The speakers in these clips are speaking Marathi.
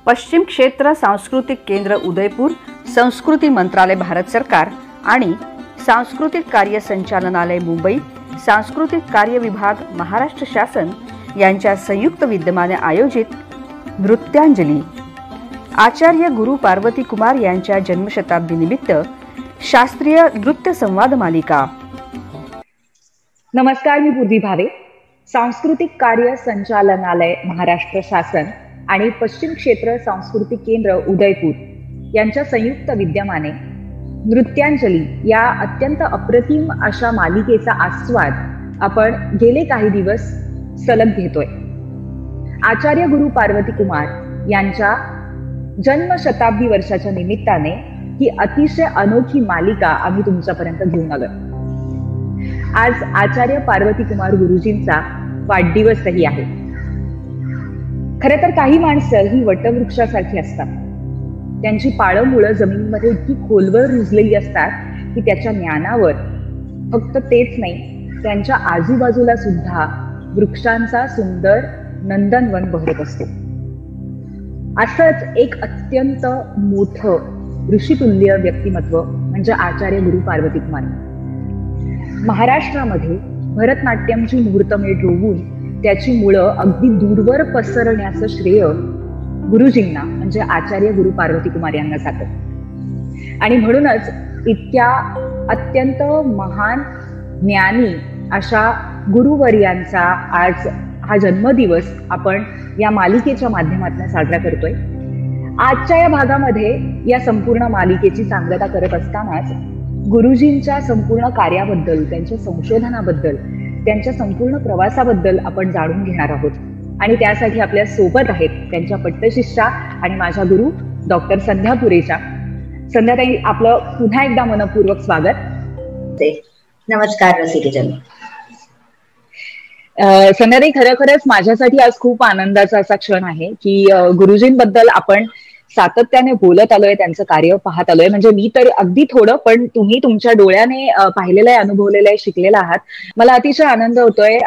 पश्चिम क्षेत्र सांस्कृतिक केंद्र उदयपूर, संस्कृती मंत्रालय भारत सरकार आणि सांस्कृतिक कार्य संचालनालय मुंबई, सांस्कृतिक कार्य विभाग महाराष्ट्र शासन यांच्या संयुक्त विद्यमाने आयोजित नृत्यांजली आचार्य गुरु पार्वती कुमार यांच्या जन्मशताब्दी निमित्त शास्त्रीय नृत्य संवाद मालिका। नमस्कार, मी पूर्वी भावे, सांस्कृतिक कार्य संचालनालय महाराष्ट्र शासन आणि पश्चिम क्षेत्र सांस्कृतिक केंद्र उदयपूर यांच्या संयुक्त विद्यमाने नृत्यांजली या अत्यंत अप्रतिम अशा मालिकेचा आस्वाद आपण गेले काही दिवस सलग घेतोय। आचार्य गुरु पार्वती कुमार यांच्या जन्मशताब्दी वर्षाच्या निमित्ताने ही अतिशय अनोखी मालिका आम्ही तुमच्यापर्यंत घेऊन आलोय। आज आचार्य पार्वती कुमार गुरुजींचा वाढदिवसही आहे। खरे तर काही माणसं ही वटवृक्षासारखी असतात, त्यांची पाळंमुळं जमिनीमध्ये इतकी खोलवर रुजलेली असतात की त्याच्या ज्ञानावर फक्त तेच नाही, त्यांच्या आजूबाजूला सुद्धा वृक्षांचा सुंदर नंदनवन बहरत असतो। असंच एक अत्यंत मोठं ऋषितुल्य व्यक्तिमत्व म्हणजे आचार्य गुरु पार्वती कुमार। महाराष्ट्रामध्ये भरतनाट्यमची मुहूर्तमेढ रोवून त्याची मुळं अगदी दूरवर पसरण्याचं श्रेय गुरुजींना म्हणजे आचार्य गुरु पार्वती कुमार यांना जातं। आणि म्हणूनच इतक्या अत्यंत महान ज्ञानी अशा गुरुवर्यांचा आज हा जन्मदिवस आपण या मालिकेच्या माध्यमातून साजरा करतोय। आजच्या या भागामध्ये या संपूर्ण मालिकेची सांगता करत असतानाच गुरुजींच्या संपूर्ण कार्याबद्दल, त्यांच्या संशोधनाबद्दल, त्यांच्या संपूर्ण प्रवासाबद्दल आपण जाणून घेणार आहोत। आणि त्यासाठी आपल्या सोबत आहेत त्यांच्या पट्टशिष्या आणि माझ्या गुरु डॉक्टर संध्या पुरेचा। संध्याताई, आपलं पुन्हा एकदा मनपूर्वक स्वागत। नमस्कार रसिकजन। संध्याताई, खरंच माझ्यासाठी आज खूप आनंदाचा असा क्षण आहे की गुरुजींबद्दल आपण सातत्याने बोलत आलोय, त्यांचं कार्य पाहत आलोय। म्हणजे मी तर अगदी थोडं, पण तुम्ही तुमच्या डोळ्याने पाहिलेलं आहे, अनुभवलेलं आहे, शिकलेला आहात। मला अतिशय आनंद होतोय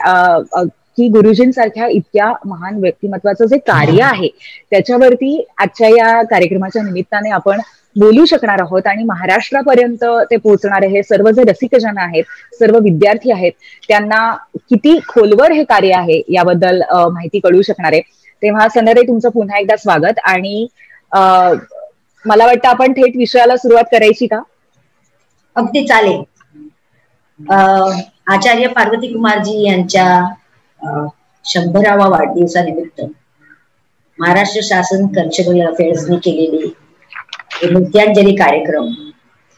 की गुरुजींसारख्या इतक्या महान व्यक्तिमत्वाचं जे कार्य आहे त्याच्यावरती आजच्या या कार्यक्रमाच्या निमित्ताने आपण बोलू शकणार आहोत। आणि महाराष्ट्रापर्यंत ते पोहोचणारे हे सर्व जे रसिकजन आहेत, सर्व विद्यार्थी आहेत, त्यांना किती खोलवर हे कार्य आहे याबद्दल माहिती कळू शकणार आहे। तेव्हा संध्याताई, तुमचं पुन्हा एकदा स्वागत। आणि मला वाटतं आपण थेट विषयाला सुरुवात करायची का? अगदी चालेल। आचार्य पार्वती कुमारजी यांच्या 100वा वाढदिवसानिमित्त महाराष्ट्र शासन कल्चरल अफेअर्सनी केलेली नृत्यांजली कार्यक्रम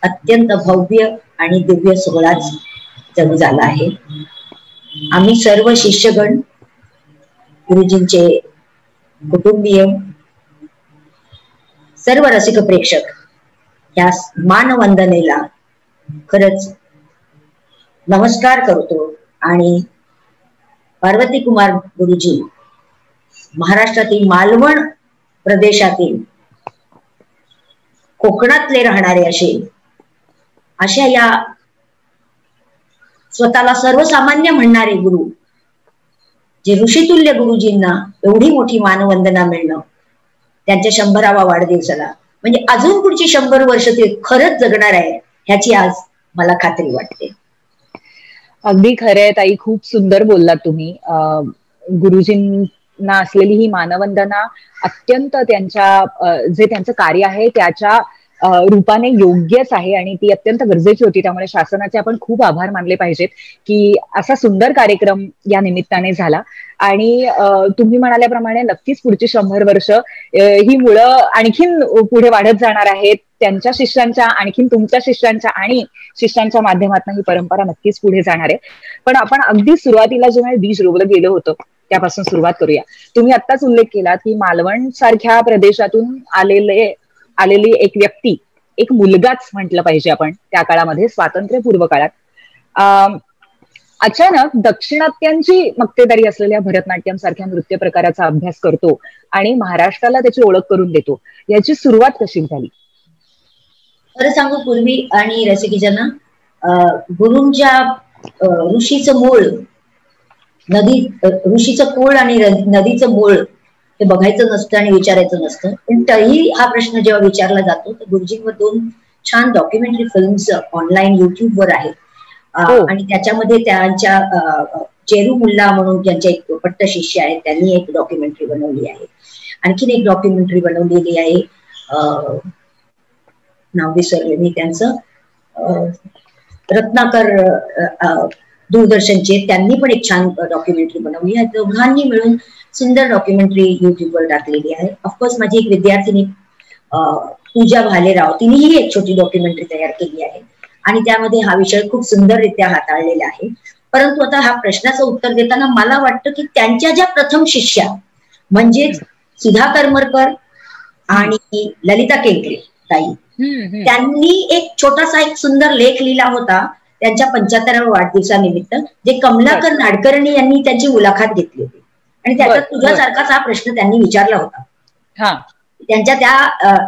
अत्यंत भव्य आणि दिव्य सोहळाच जणू झाला आहे। आम्ही सर्व शिष्यगण, गुरुजींचे कुटुंबीय, सर्व रसिक प्रेक्षक या मानवंदनेला खरंच नमस्कार करतो। आणि पार्वती कुमार गुरुजी महाराष्ट्रातील मालवण प्रदेशातील कोकणातले राहणारे अशा या स्वतःला सर्वसामान्य म्हणणारे गुरु, जे ऋषितुल्य गुरुजींना एवढी मोठी मानवंदना मिळणं त्यांच्या 100वा वाढदिवसाला, म्हणजे अजून पुढची 100 वर्ष ते खरंच जगणार आहे ह्याची आज मला खात्री वाटते। अगदी खरं आहे ताई, खूप सुंदर बोललात तुम्ही। गुरुजींना असलेली ही मानवंदना अत्यंत त्यांचं कार्य आहे त्याच्या रूपाने योग्यच आहे आणि ती अत्यंत गरजेची होती। त्यामुळे शासनाचे आपण खूप आभार मानले पाहिजेत की असा सुंदर कार्यक्रम या निमित्ताने झाला। आणि तुम्ही म्हणाल्याप्रमाणे नक्कीच पुढची 100 वर्ष ही मुळं आणखीन पुढे वाढत जाणार आहेत, त्यांच्या शिष्यांच्या, आणखीन तुमच्या शिष्यांच्या आणि शिष्यांच्या माध्यमातून ही परंपरा नक्कीच पुढे जाणार आहे। पण आपण अगदी सुरुवातीला जेव्हा बीज रोवलं गेलं होतं त्यापासून सुरुवात करूया। तुम्ही आत्ताच उल्लेख केला की मालवण सारख्या प्रदेशातून आलेली एक व्यक्ती, एक मुलगाच म्हटलं पाहिजे आपण त्या काळामध्ये, स्वातंत्र्यपूर्व काळात अचानक दक्षिणात्यांची मक्तेदारी असलेल्या भरतनाट्यम सारख्या नृत्य प्रकाराचा अभ्यास करतो आणि महाराष्ट्राला त्याची ओळख करून देतो। याची सुरुवात कशी झाली? खरं सांगू पूर्वी आणि रसिकजना, गुरूंच्या ऋषीचं मूळ, ऋषीचं कुळ आणि नदीचं मूळ हे बघायचं नसतं आणि विचारायचं नसतं. पण तरीही हा प्रश्न जेव्हा विचारला जातो तर गुरुजींवर 2 छान डॉक्युमेंटरी फिल्म्स ऑनलाईन युट्यूबवर आहेत. आणि त्याच्यामध्ये त्यांच्या चेरू मुल्ला म्हणून त्यांचे एक पट्ट शिष्य आहेत, त्यांनी एक डॉक्युमेंटरी बनवली आहे. आणखीन एक डॉक्युमेंटरी बनवलेली आहे, नाव विसरले मी त्यांचं, रत्नाकर दूरदर्शनचे, त्यांनी पण एक छान डॉक्युमेंटरी बनवली आहे. दोघांनी मिळून सुंदर डॉक्युमेंटरी युट्यूबवर टाकलेली आहे. ऑफकोर्स माझी एक विद्यार्थिनी पूजा भालेराव, तिनेही एक छोटी डॉक्युमेंटरी तयार केली आहे आणि त्यामध्ये हा विषय खूप सुंदररित्या हाताळलेला आहे. परंतु आता हा प्रश्नाचं उत्तर देताना मला वाटतं की त्यांच्या ज्या प्रथम शिष्या म्हणजे सुधा करमरकर आणि ललिता केंकरे ताई, त्यांनी एक छोटासा एक सुंदर लेख लिहिला होता त्यांच्या 75व्या वाढदिवसानिमित्त, जे कमलाकर नाडकर्णी यांनी त्यांची मुलाखत घेतली होती आणि त्याच्यात तुझ्यासारखाच हा प्रश्न त्यांनी विचारला होता. त्यांच्या त्या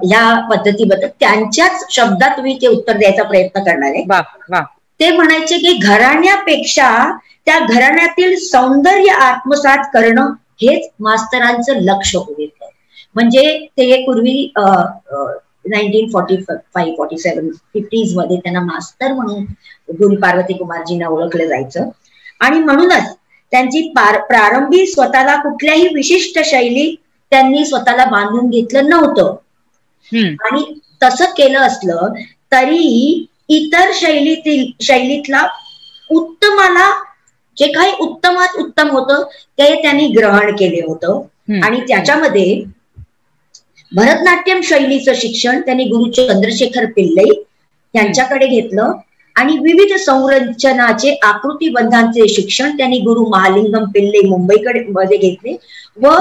ह्या पद्धतीबद्दल त्यांच्याच शब्दात मी ते उत्तर द्यायचा प्रयत्न करणार आहे. ते म्हणायचे की घराण्यापेक्षा त्या घराण्यातील सौंदर्य आत्मसात करणं हेच मास्तरांचं लक्ष होतं. म्हणजे ते पूर्वी 1945-47 50s मध्ये त्यांना मास्तर म्हणून गुरु पार्वती कुमारजींना ओळखलं जायचं आणि म्हणूनच त्यांची प्रारंभी स्वतःला कुठल्याही विशिष्ट शैलीत त्यांनी स्वतःला बांधून घेतलं नव्हतं. आणि तसं केलं असलं तरी इतर शैलीतला उत्तमाला जे काही उत्तमात उत्तम होतं ते त्यांनी ग्रहण केले होतं आणि त्याच्यामध्ये भरतनाट्यम शैलीचं शिक्षण त्यांनी गुरु चंद्रशेखर पिल्लई यांच्याकडे घेतलं आणि विविध संरचनाचे आकृतीबंधांचे शिक्षण त्यांनी गुरु महालिंगम पिल्लई मुंबईकडे मध्ये घेतले व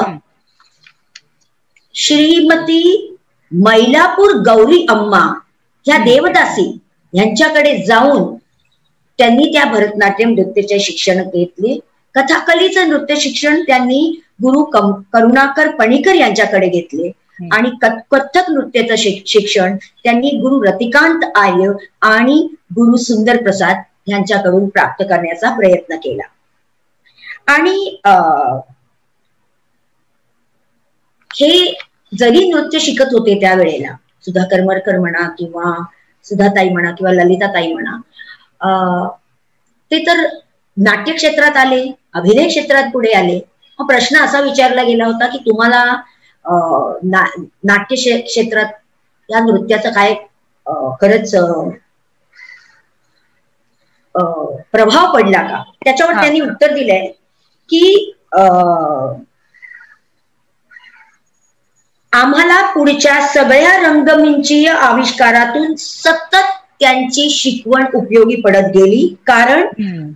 श्रीमती मैलापूर गौरी अम्मा ह्या देवदासी यांच्याकडे जाऊन त्यांनी त्या भरतनाट्यम नृत्याचे शिक्षण घेतले. कथाकलीचं नृत्य शिक्षण त्यांनी गुरु करुणाकर पणीकर यांच्याकडे घेतले आणि कथ्थक नृत्याचं शिक्षण त्यांनी गुरु रतिकांत आर्य आणि गुरु सुंदर प्रसाद यांच्याकडून प्राप्त करण्याचा प्रयत्न केला. आणि हे जरी नृत्य शिकत होते त्यावेळेला सुधा करमरकर म्हणा किंवा सुधाताई म्हणा किंवा ललिताताई म्हणा, ते तर नाट्य क्षेत्रात आले, अभिनय क्षेत्रात पुढे आले. मग प्रश्न असा विचारला गेला होता की तुम्हाला नाट्य क्षेत्रात या नृत्याचा काय खरंच प्रभाव पडला का? त्याच्यावर त्यांनी उत्तर दिलंय की आम्हाला पुढच्या सगळ्या रंगमंचीय आविष्कारातून सतत त्यांची शिकवण उपयोगी पडत गेली. कारण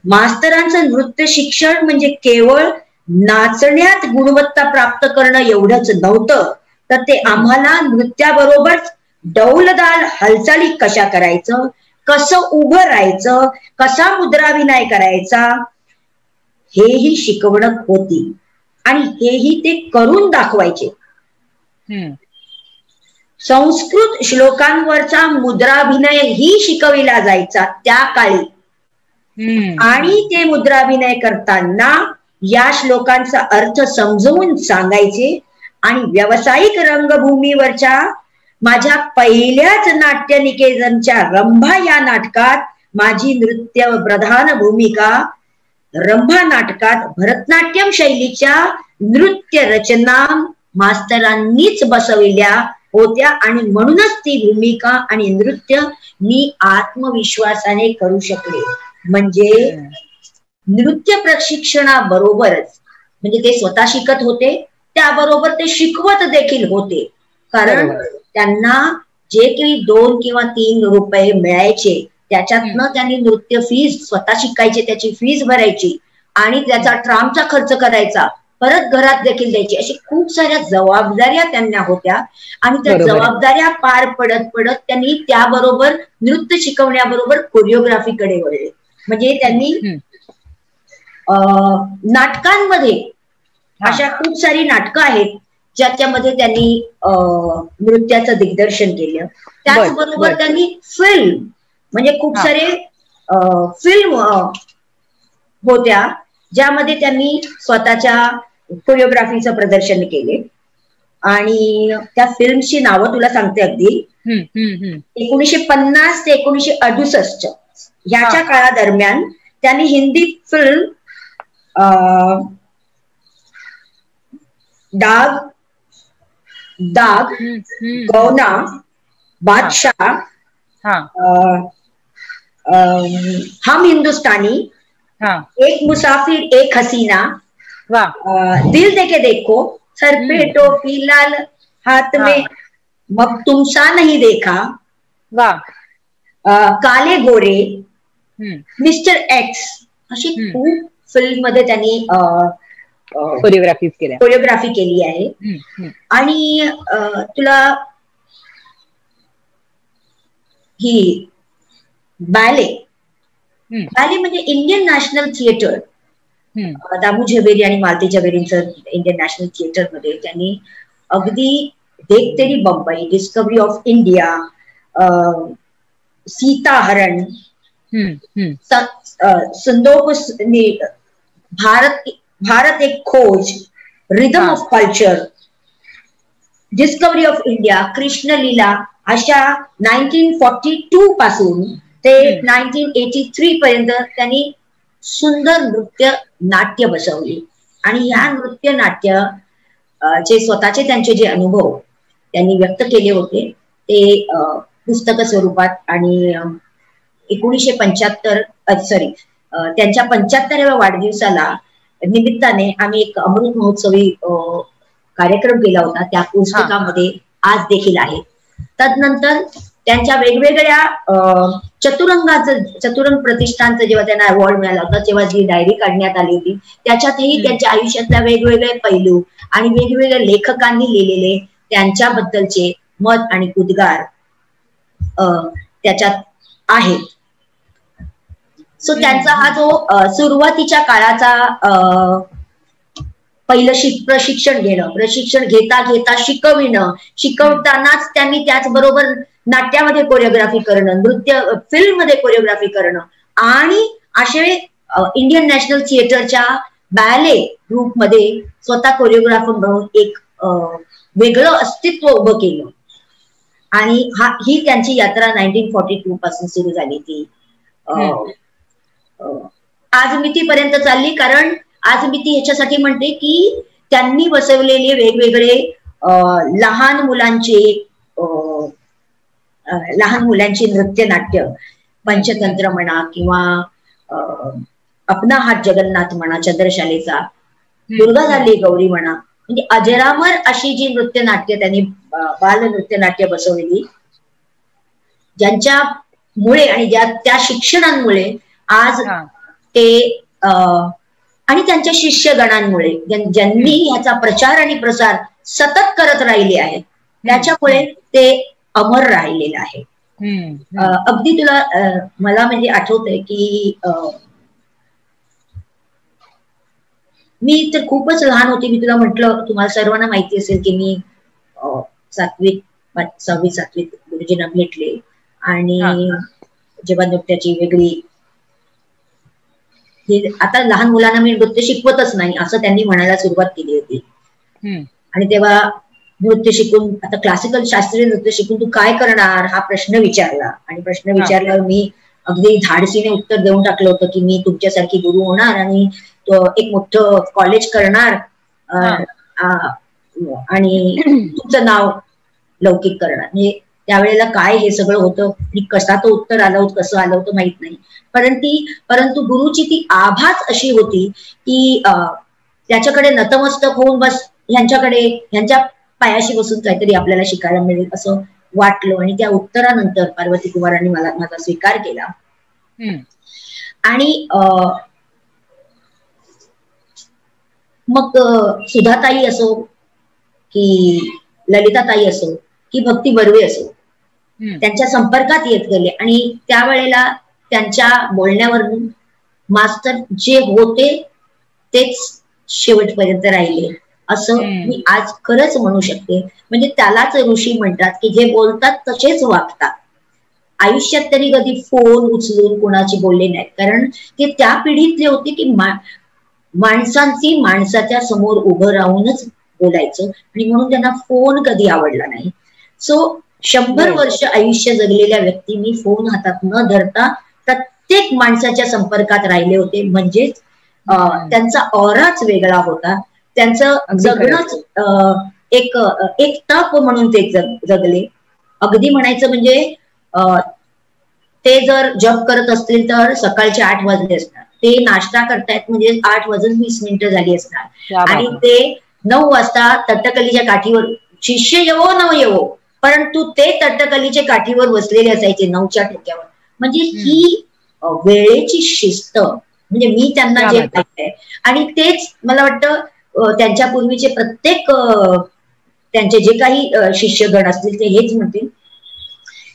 मास्तरांचं नृत्य शिक्षण म्हणजे केवळ नाचण्यात गुणवत्ता प्राप्त करणं एवढंच नव्हतं, तर ते आम्हाला नृत्याबरोबर डौलदार हालचाली कशा करायचं, कसं उभं राहायचं, कसा मुद्राभिनय करायचा हेही शिकवणं होती आणि हेही ते करून दाखवायचे. संस्कृत श्लोकांवरचा मुद्राभिनय ही शिकविला जायचा त्या काळी आणि ते मुद्राभिनय करताना या श्लोकांचा अर्थ समजवून सांगायचे. आणि व्यावसायिक रंगभूमीवरच्या माझ्या पहिल्याच नाट्यनिकेतनच्या रंभा या नाटकात माझी नृत्य प्रधान भूमिका रंभा नाटकात भरतनाट्यम शैलीच्या नृत्य रचना मास्तरांनीच बसविल्या होत्या आणि म्हणूनच ती भूमिका आणि नृत्य मी आत्मविश्वासाने करू शकले. म्हणजे नृत्य प्रशिक्षणाबरोबरच म्हणजे ते स्वतः शिकत होते, त्याबरोबर ते शिकवत देखील होते. कारण त्यांना जे काही 2 किंवा 3 रुपये मिळायचे त्याच्यातनं त्यांनी नृत्य फीस स्वतः शिकायचे, त्याची फीस भरायची आणि त्याचा ट्रामचा खर्च करायचा, परत घरात देखील द्यायची. अशी खूप साऱ्या जबाबदाऱ्या त्यांना होत्या आणि त्या जबाबदाऱ्या पार पडत पडत त्यांनी त्याबरोबर नृत्य शिकवण्याबरोबर कोरिओग्राफीकडे वळले. म्हणजे त्यांनी नाटकांमध्ये अशा खूप सारी नाटकं आहेत ज्याच्यामध्ये त्यांनी नृत्याचं दिग्दर्शन केलं. त्याचबरोबर त्यांनी फिल्म म्हणजे खूप सारे फिल्म होत्या ज्यामध्ये त्यांनी स्वतःच्या कोरिओग्राफीचं प्रदर्शन केले. आणि त्या फिल्मची नावं तुला सांगते अगदी. 1950 ते 1968 ह्याच्या काळादरम्यान त्यांनी हिंदी फिल्म दाग दाग, गौना, बादशाह, हम हिंदुस्तानी, एक मुसाफिर एक हसीना, दिल देके देखो, सर पे टोपी लाल हाथ में मग तुमसा नहीं देखा, काले गोरे, मिस्टर एक्स, अशी खूप फिल्म मध्ये त्यांनी कोरिओग्राफी केली आहे. आणि तुला ही बॅले म्हणजे Indian National Theatre, Damu Zaveri आणि मालती झवेरींचं इंडियन नॅशनल थिएटर मध्ये त्यांनी अगदी Dekh Teri Bambai, Discovery of India, Sita Haran, Sandok, Bharat Ek Khoj, Rhythm of Culture, Discovery of India, Krishna Leela अशा 1942 पासून ते 1983 पर्यंत त्यांनी सुंदर नृत्य नाट्य बसवली. आणि ह्या नृत्य नाट्य जे स्वतःचे त्यांचे जे अनुभव त्यांनी व्यक्त केले होते ते पुस्तक स्वरूपात. आणि 1975 त्यांच्या 75व्या वाढदिवसाला निमित्ताने आम्ही एक अमृत महोत्सवी कार्यक्रम केला होता. त्या पुस्तकामध्ये आज देखील आहे. तदनंतर त्यांच्या वेगवेगळ्या चतुरंग प्रतिष्ठानचं जेव्हा त्यांना अवॉर्ड मिळाला होता तेव्हा जी डायरी काढण्यात आली होती त्याच्यातही त्यांच्या आयुष्यातल्या वेगवेगळे पैलू आणि वेगवेगळ्या लेखकांनी लिहिलेले त्यांच्याबद्दलचे मत आणि उद्गार त्याच्यात आहेत. सो त्यांचा हा जो सुरुवातीच्या काळाचा पहिलं प्रशिक्षण घेणं, प्रशिक्षण घेता घेता शिकवतानाच त्यांनी त्याचबरोबर नाट्यामध्ये कोरिओग्राफी करणं, नृत्य फिल्म मध्ये कोरिओग्राफी करणं आणि असे इंडियन नॅशनल थिएटरच्या बॅले ग्रुप मध्ये स्वतः कोरिओग्राफर म्हणून एक वेगळं अस्तित्व उभं केलं. आणि ही त्यांची यात्रा 1942 पासून सुरू झाली. ती आज मितीपर्यंत चालली. कारण आज मिती ह्याच्यासाठी म्हणते की त्यांनी बसवलेले वेगवेगळे लहान मुलांची नृत्य नाट्य, पंचतंत्र म्हणा किंवा अपना हात जगन्नाथ म्हणा, चंद्रशालेचा, दुर्गा झाली गौरी म्हणा, म्हणजे अजरामर अशी जी नृत्य नाट्य त्यांनी बाल नृत्य नाट्य बसवलेली, ज्यांच्यामुळे आणि त्या शिक्षणांमुळे आज ते आणि त्यांच्या शिष्यगणांमुळे ज्यांनी याचा प्रचार आणि प्रसार सतत करत राहिले आहेत त्याच्यामुळे ते अमर राहिलेलं आहे. अगदी तुला मला म्हणजे आठवतंय की मी तर खूपच लहान होते. मी तुला म्हटलं, तुम्हाला सर्वांना माहिती असेल की मी 6वी 7वीत गुरुजींना भेटले आणि जेव्हा नृत्याची वेगळी आता लहान मुलांना मी नृत्य शिकवतच नाही असं त्यांनी म्हणायला सुरुवात केली होती. आणि तेव्हा नृत्य शिकून, आता क्लासिकल शास्त्रीय नृत्य शिकून तू काय करणार हा प्रश्न विचारला. आणि प्रश्न विचारल्यावर मी अगदी धाडसीने उत्तर देऊन टाकलं होतं की मी तुमच्यासारखी गुरु होणार आणि एक मोठं कॉलेज करणार आणि तुमचं नाव लौकिक करणार. म्हणजे त्यावेळेला काय हे सगळं होतं आणि कसा तो उत्तर आलं होतं, कसं आलं होतं माहित नाही. परंतु गुरुची ती आभास अशी होती की त्याच्याकडे नतमस्तक होऊन बस ह्यांच्या पायाशी बसून काहीतरी आपल्याला शिकायला मिळेल असं वाटलं. आणि त्या उत्तरानंतर पार्वती कुमारांनी माझा स्वीकार केला. आणि मग सुधाताई असो की ललिताताई असो की भक्ती बर्वे असो त्यांच्या संपर्कात येत गेले. आणि त्यावेळेला त्यांच्या बोलण्यावरून मास्तर जे होते तेच शेवटपर्यंत राहिले असं मी आज खरंच म्हणू शकते. म्हणजे त्यालाच ऋषी म्हणतात की जे बोलतात तसेच वागतात. आयुष्यात तरी कधी फोन उचलून कोणाची बोलले नाहीत, कारण ते त्या पिढीतले होते की माणसांची माणसाच्या समोर उभं राहूनच बोलायचं आणि म्हणून त्यांना फोन कधी आवडला नाही. सो 100 वर्ष आयुष्य जगलेल्या व्यक्तींनी फोन हातात न धरता प्रत्येक माणसाच्या संपर्कात राहिले होते. म्हणजेच त्यांचा ऑराच वेगळा होता. त्यांचं जगणंच एक तप म्हणून ते जगले. अगदी म्हणायचं म्हणजे ते जर जॉब करत असतील तर सकाळचे 8 वाजले असणार, ते नाश्ता करतायत म्हणजे 8:20 झाली असणार आणि ते 9 वाजता तटकलीच्या काठीवर, शिष्य येवो न येवो, परंतु ते तटकलीच्या काठीवर बसलेले असायचे 9च्या ठोक्यावर. म्हणजे ही वेळेची शिस्त, म्हणजे मी त्यांना जे पाहिलंय आणि तेच मला वाटतं त्यांच्या पूर्वीचे प्रत्येक त्यांचे जे काही शिष्यगण असतील ते हेच म्हणतील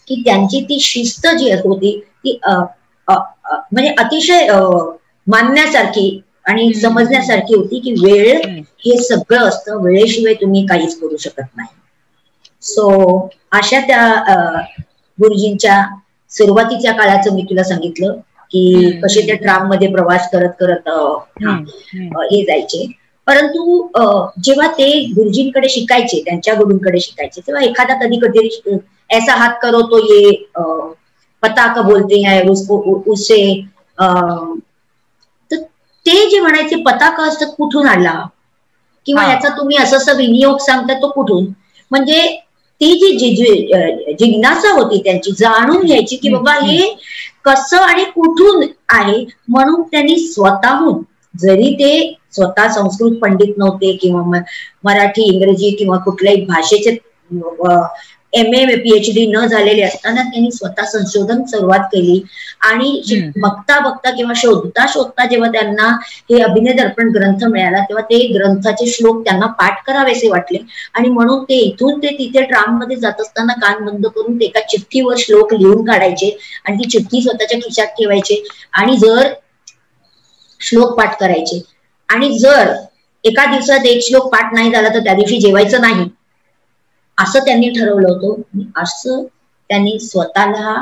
की त्यांची ती शिस्त जी होती ती म्हणजे अतिशय मानण्यासारखी आणि समजण्यासारखी होती की वेळ हे सगळं असतं, वेळेशिवाय तुम्ही काहीच करू शकत नाही. सो अशा त्या गुरुजींच्या सुरुवातीच्या काळाचं मी तुला सांगितलं की कसे ते ट्राम मध्ये प्रवास करत करत हे जायचे. परंतु जेव्हा ते गुरुजींकडे शिकायचे, त्यांच्या गुरूंकडे शिकायचे, तेव्हा एखादा कधी कधी ऐसा हात करो तो ये पताका बोलते हैं उससे तर ते जे म्हणायचे पताका असतात कुठून आला किंवा याचा तुम्ही असं विनियोग सांगता तो कुठून, म्हणजे ती जी जिज्ञासा होती त्यांची जाणून घ्यायची की बाबा हे कसं आणि कुठून आहे. म्हणून त्यांनी स्वतःहून, जरी ते स्वतः संस्कृत पंडित नव्हते किंवा मराठी इंग्रजी किंवा कुठल्याही भाषेचे MA PhD न झालेले असताना त्यांनी स्वतः संशोधन सुरुवात केली आणि बघता बघता किंवा शोधता शोधता जेव्हा त्यांना हे अभिनय दर्पण ग्रंथ मिळाला तेव्हा ते ग्रंथाचे श्लोक त्यांना पाठ करावेसे वाटले आणि म्हणून ते इथून ते तिथे ट्राम मध्ये जात असताना कान बंद करून ते एका चिठ्ठीवर श्लोक लिहून काढायचे आणि ती चिठ्ठी स्वतःच्या खिशात ठेवायचे आणि जर श्लोक पाठ करायचे आणि जर एका दिवसात एक श्लोक पाठ नाही झाला तर त्या दिवशी जेवायचं नाही असं त्यांनी ठरवलं होतं. असं त्यांनी स्वतःला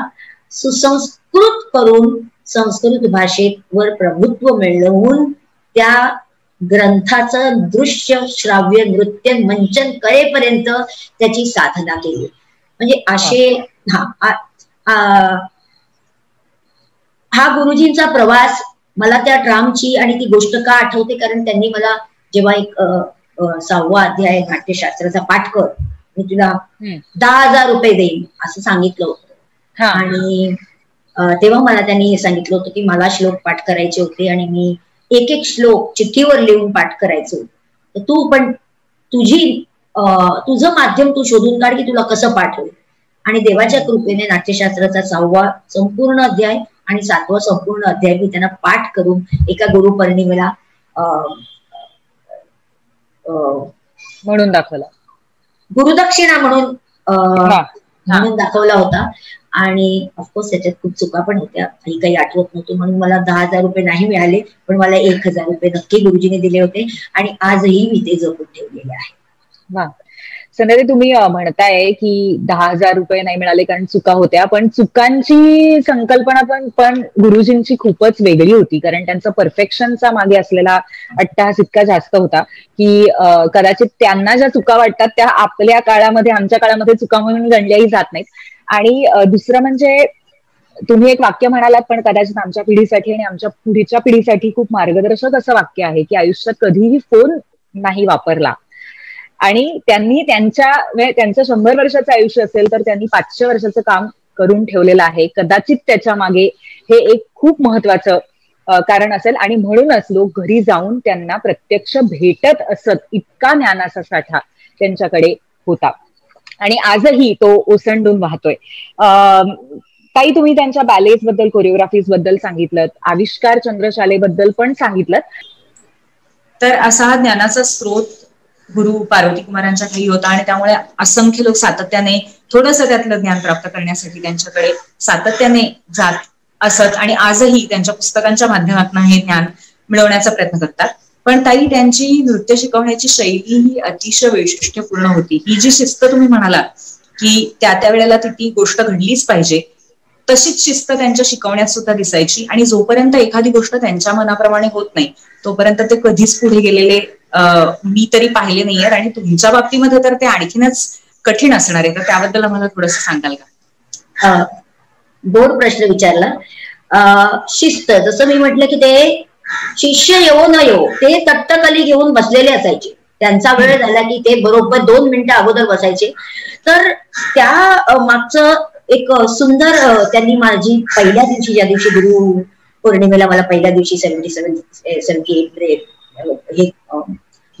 सुसंस्कृत करून संस्कृत भाषेवर प्रभुत्व मिळवून त्या ग्रंथाचं दृश्य श्राव्य नृत्य मंचन करेपर्यंत त्याची साधना केली. म्हणजे असे हा गुरुजींचा प्रवास मला त्या ट्रामची आणि ती गोष्ट का आठवते कारण त्यांनी मला जेव्हा एक 6वा अध्याय नाट्यशास्त्राचा पाठ कर, मी तुला 10,000 रुपये देईन असं सांगितलं होतं आणि तेव्हा मला त्यांनी हे सांगितलं होतं की मला श्लोक पाठ करायचे होते आणि मी एक एक श्लोक चिठ्ठीवर लिहून पाठ करायचं होतं. तर तू पण तुझं माध्यम तू शोधून काढ की तुला कसं पाठ होईल. आणि देवाच्या कृपेने नाट्यशास्त्राचा 6वा संपूर्ण अध्याय आणि 7वा संपूर्ण अध्याय मी त्यांना पाठ करून एका गुरुपौर्णिमेला म्हणून दाखवला, गुरुदक्षिणा म्हणून दाखवला होता. आणि ऑफकोर्स त्याच्यात खूप चुका पण होत्या, काही आठवत नव्हतं म्हणून मला 10,000 रुपये नाही मिळाले पण मला 1,000 रुपये नक्की गुरुजीने दिले होते आणि आजही मी ते जपून ठेवलेले आहे. वा संध्याताई, तुम्ही म्हणताय की 10,000 रुपये नाही मिळाले कारण चुका होत्या, पण चुकांची संकल्पना पण गुरुजींची खूपच वेगळी होती कारण त्यांचा परफेक्शनचा मागे असलेला अट्टहास इतका जास्त होता की कदाचित त्यांना ज्या चुका वाटतात त्या आपल्या काळामध्ये, आमच्या काळामध्ये चुका म्हणून गणल्याही जात नाहीत. आणि दुसरं म्हणजे तुम्ही एक वाक्य म्हणालात पण कदाचित आमच्या पिढीसाठी आणि आमच्या पुढच्या पिढीसाठी खूप मार्गदर्शक असं वाक्य आहे की आयुष्यात कधीही फोन नाही वापरला. आणि त्यांनी त्यांचं 100 वर्षाचं आयुष्य असेल तर त्यांनी 500 वर्षाचं काम करून ठेवलेलं आहे. कदाचित त्याच्या मागे हे एक खूप महत्वाचं कारण असेल आणि म्हणूनच लोक घरी जाऊन त्यांना प्रत्यक्ष भेटत असत, इतका ज्ञानाचा साठा त्यांच्याकडे होता आणि आजही तो ओसंडून वाहतोय. ताई, तुम्ही त्यांच्या बॅलेज बद्दल, कोरिओग्राफीज बद्दल सांगितलं, आविष्कार चंद्रशालेबद्दल पण सांगितलं. तर असा हा ज्ञानाचा स्रोत गुरु पार्वती कुमारांच्या ठायी होता आणि त्यामुळे असंख्य लोक सातत्याने थोडंसं त्यातलं ज्ञान प्राप्त करण्यासाठी त्यांच्याकडे सातत्याने जात असत आणि आजही त्यांच्या पुस्तकांच्या माध्यमातून हे ज्ञान मिळवण्याचा प्रयत्न करतात. पण ताई, त्यांची नृत्य शिकवण्याची शैली ही अतिशय वैशिष्ट्यपूर्ण होती. ही जी शिस्त तुम्ही म्हणाला की त्या वेळेला ती गोष्ट घडलीच पाहिजे, तशीच शिस्त त्यांच्या शिकवण्यात सुद्धा दिसायची आणि जोपर्यंत एखादी गोष्ट त्यांच्या मनाप्रमाणे होत नाही तोपर्यंत ते कधीच पुढे गेलेले मी तरी पाहिले नाहीये, आणि तुमच्या बाबतीमध्ये तर ते आणखीनच कठीण असणार आहे. तर त्याबद्दल मला थोडंसं सांगाल का? गोड प्रश्न विचारला. शिस्त, जसं मी म्हटलं की ते शिष्य येवो न येवो ते तट्टकली घेऊन बसलेले असायचे. त्यांचा वेळ झाला की ते बरोबर 2 मिनिटं अगोदर बसायचे. तर त्या मागचं एक सुंदर त्यांनी माझी पहिल्या दिवशी, ज्या दिवशी गुरु पौर्णिमेला मला पहिल्या दिवशी 78 हे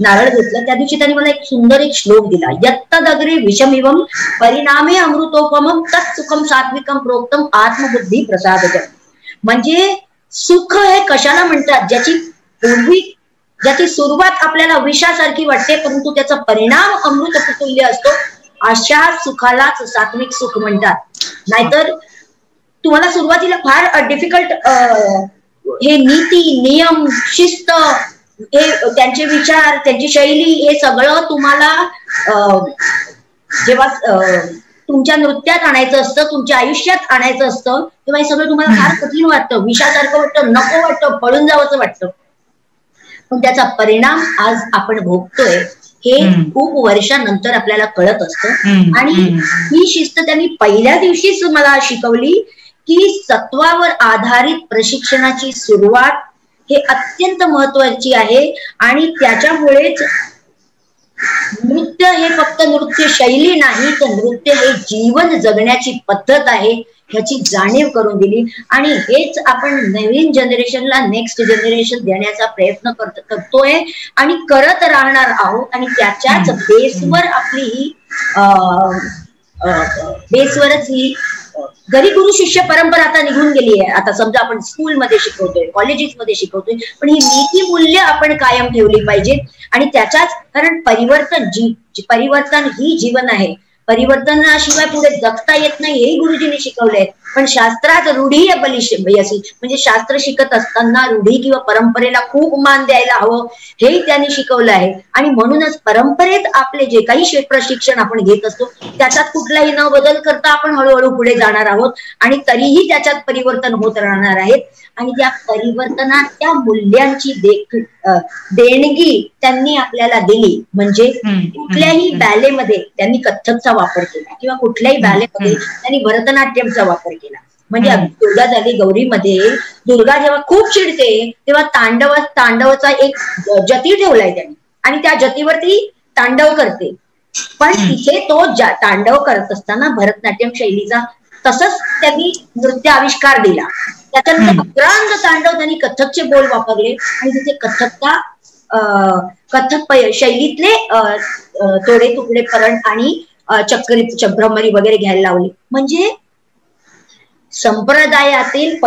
नारळ घेतलं, त्या दिवशी त्यांनी मला एक सुंदर श्लोक दिला. यत्तदग्रे विषमिवम परिणामे अमृतोपमम तत्सुखम सात्विकम प्रोक्तम आत्मबुद्धी प्रसादजम. म्हणजे सुख हे कशाला म्हणतात, ज्याची सुरुवात आपल्याला विषासारखी वाटते परंतु त्याचा परिणाम अमृततुल्य असतो, अशा सुखालाच सात्विक सुख म्हणतात. नाहीतर तुम्हाला सुरुवातीला फार डिफिकल्ट हे नीती, नियम, शिस्त, हे त्यांचे विचार, त्यांची शैली, हे सगळं तुम्हाला जेव्हा तुमच्या नृत्यात आणायचं असतं, तुमच्या आयुष्यात आणायचं असतं, तेव्हा हे सगळं तुम्हाला फार कठीण वाटतं, विषासारखं वाटतं, नको वाटतं, पळून जावंसं वाटतं. पण त्याचा परिणाम आज आपण भोगतोय हे खूप वर्षानंतर आपल्याला कळत असतं. आणि ही शिस्त त्यांनी पहिल्या दिवशीच मला शिकवली की सत्वावर आधारित प्रशिक्षणाची सुरुवात हे अत्यंत महत्वाची आहे. आणि त्याच्यामुळेच नृत्य हे फक्त नृत्य शैली नाही, तर नृत्य हे जीवन जगण्याची पद्धत आहे ह्याची जाणीव करून दिली. आणि हेच आपण नवीन जनरेशनला, नेक्स्ट जनरेशन देण्याचा प्रयत्न करतोय आणि करत राहणार आहोत. आणि त्याच्याच बेसवर आपली ही बेसवरच ही घरी गुरु शिष्य परंपरा आता निघून गेली आहे. आता समजा आपण स्कूलमध्ये शिकवतोय, कॉलेजेसमध्ये शिकवतोय, पण ही नीती मूल्य आपण कायम ठेवली पाहिजेत. आणि त्याच्याच, कारण परिवर्तन ही जीवन आहे, परिवर्तनाशिवाय पुढे जगता येत नाही हेही गुरुजींनी शिकवलंय. पण शास्त्रात रूढी बलिष्यसी, म्हणजे शास्त्र शिकत असताना रूढी किंवा परंपरेला खूप मान द्यायला हवं हेही त्यांनी शिकवलं आहे. आणि म्हणूनच परंपरेत आपले जे काही प्रशिक्षण आपण घेत असतो त्याच्यात कुठलाही न बदल करता आपण हळूहळू पुढे जाणार आहोत. आणि तरीही त्याच्यात परिवर्तन होत राहणार आहेत. आणि त्या परिवर्तनात त्या मूल्यांची देणगी त्यांनी आपल्याला दिली. म्हणजे कुठल्याही बॅलेमध्ये त्यांनी कथ्थकचा वापर केला किंवा कुठल्याही बॅलेमध्ये त्यांनी भरतनाट्यमचा वापर केला. म्हणजे दुर्गा झाली गौरीमध्ये, दुर्गा जेव्हा खूप चिडते तेव्हा तांडवाचा एक जती ठेवलाय त्यांनी आणि त्या जतीवरती तांडव करते. पण तिथे तो तांडव करत असताना भरतनाट्यम शैलीचा तसंच त्यांनी नृत्य आविष्कार दिला. त्याच्यानंतर अग्रांग तांडव त्यांनी कथ्थकचे बोल वापरले आणि तिथे कथ्थक शैलीतले तोडे तुकडे परण आणि चक्री भ्रमरी वगैरे घ्यायला लावली. म्हणजे संप्रदायातील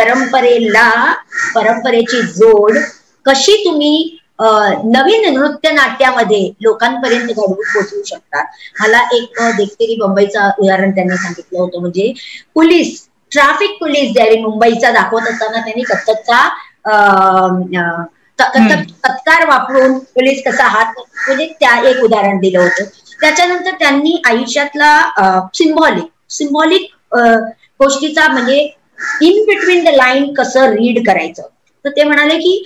परंपरेची जोड कशी तुम्ही नवीन नृत्य नाट्यामध्ये लोकांपर्यंत घडवून पोहोचवू शकता. मला एक देखतेरी बंबईचं उदाहरण त्यांनी सांगितलं होतं. म्हणजे ट्रॅफिक पोलीस ज्यावेळी मुंबईचा दाखवत असताना त्यांनी तत्कार वापरून पोलीस कसा हात, म्हणजे त्या एक उदाहरण दिलं होतं. त्याच्यानंतर त्यांनी आयुष्यातला सिम्बॉलिक गोष्टीचा, म्हणजे इन बिटवीन द लाईन कसं रीड करायचं. तर ते म्हणाले की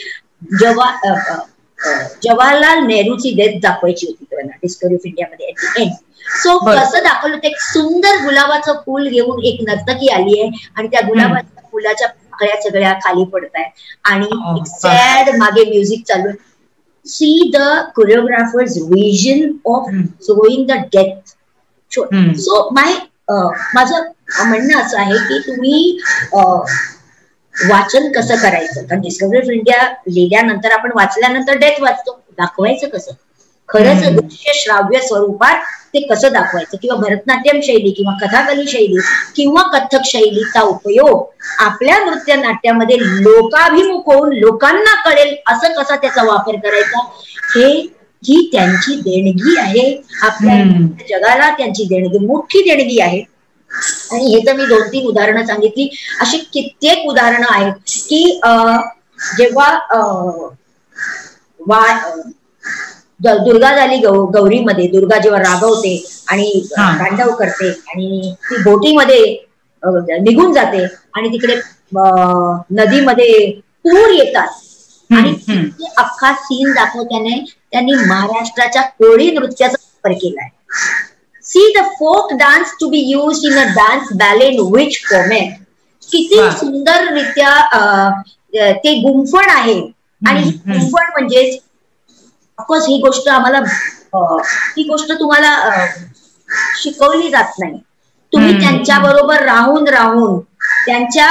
जवाहरलाल नेहरूची डेथ दाखवायची होती त्यांना डिस्कवरी ऑफ इंडियामध्ये ऍट द एंड. सो कसं दाखवलं होतं, एक सुंदर गुलाबाचं फुल घेऊन एक नर्तकी आली आहे आणि त्या गुलाबाच्या फुलाच्या पाकळ्या सगळ्या खाली पडत आहेत आणि एक सॅड मागे म्युझिक चालू आहे. See the choreographer's vision of showing the death. So माझं म्हणणं असं आहे की तुम्ही वाचन कसं करायचं. कारण डिस्कवरी ऑफ इंडिया लिहिल्यानंतर आपण वाचल्यानंतर डेथ वाचतो, दाखवायचं कसं खरंच दृश्य श्राव्य स्वरूपात ते कसं दाखवायचं. किंवा भरतनाट्यम शैली किंवा कथाकली शैली किंवा कथ्थक शैलीचा उपयोग आपल्या नृत्य नाट्यामध्ये लोकाभिमुख होऊन लोकांना कळेल असं कसा त्याचा वापर करायचा, ही त्यांची देणगी आहे. आपल्या जगाला त्यांची देणगी, मोठी देणगी आहे. आणि हे तर मी 2-3 उदाहरणं सांगितली, अशी कित्येक उदाहरणं आहेत की जेव्हा दुर्गा झाली गौरीमध्ये, दुर्गा जेव्हा रागवते आणि तांडव करते आणि ती बोटीमध्ये निघून जाते आणि तिकडे नदीमध्ये पूर येतात आणि अख्खा सीन दाखवताना त्यांनी महाराष्ट्राच्या कोळी नृत्याचा वापर केलाय. See the folk dance to be used in a dance ballet in which format. किती सुंदररित्या ते गुंफण आहे. आणि ही गुंफण म्हणजेच ऑफकोर्स ही गोष्ट आम्हाला ही गोष्ट तुम्हाला शिकवली जात नाही. तुम्ही त्यांच्या बरोबर राहून त्यांच्या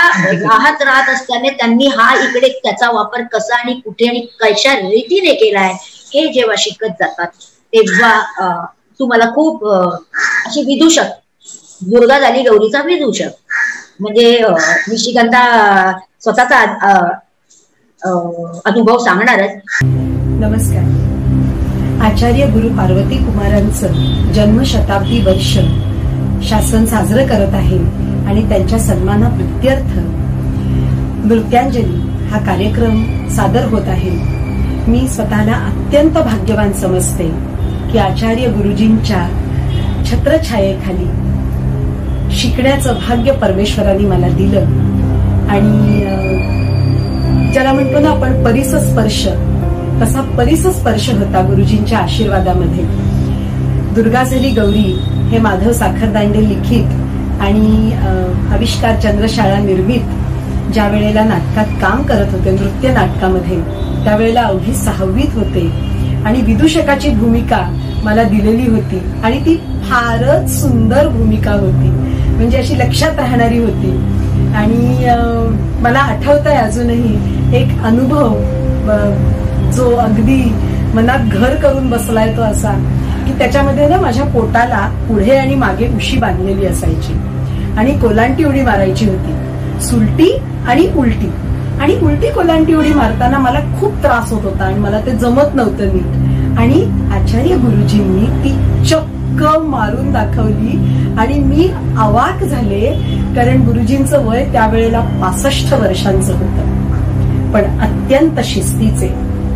राहत असताना त्यांनी हा इकडे त्याचा वापर कसा आणि कुठे आणि कशा रीतीने केलाय हे जेव्हा शिकत जातात तेव्हा तुम्हाला खूप अशी विदूषक, दुर्गा झाली गौरीचा विदूषक, म्हणजे निशिगंधा स्वतःचा अनुभव सांगणारच. नमस्कार. आचार्य गुरु पार्वती कुमारांचं जन्मशताब्दी वर्ष शासन साजरं करत आहे आणि त्यांच्या सन्मानाप्रित्यर्थ नृत्यांजली हा कार्यक्रम सादर होत आहे. मी स्वतःला अत्यंत भाग्यवान समजते की आचार्य गुरुजींच्या छत्रछायेखाली शिकण्याचं भाग्य परमेश्वराने मला दिलं. आणि ज्याला म्हणतो ना आपण परिसस्पर्श, तसा परिसस्पर्श होता गुरुजींच्या आशीर्वादामध्ये. दुर्गा झाली गौरी हे माधव साखरदांडे लिखित आणि आविष्कार चंद्रशाळा निर्मित ज्या वेळेला नाटकात काम करत होते, नृत्य नाटकामध्ये, त्यावेळेला अवघी 6वीत होते आणि विदूषकाची भूमिका मला दिलेली होती आणि ती फारच सुंदर भूमिका होती, म्हणजे अशी लक्षात राहणारी होती. आणि मला आठवतंय अजूनही एक अनुभव जो अगदी मनात घर करून बसलाय तो असा की त्याच्यामध्ये ना माझ्या पोटाला पुढे आणि मागे उशी बांधलेली असायची आणि कोलांटी उडी मारायची होती, सुलटी आणि उलटी. आणि उलटी कोलांटी उडी मारताना मला खूप त्रास होत होता आणि मला ते जमत नव्हतं नीट. आणि आचार्य गुरुजींनी ती चक्क मारून दाखवली आणि मी अवाक झाले, कारण गुरुजींचं वय त्यावेळेला 65 वर्षांचं होतं, पण अत्यंत शिस्तीचे,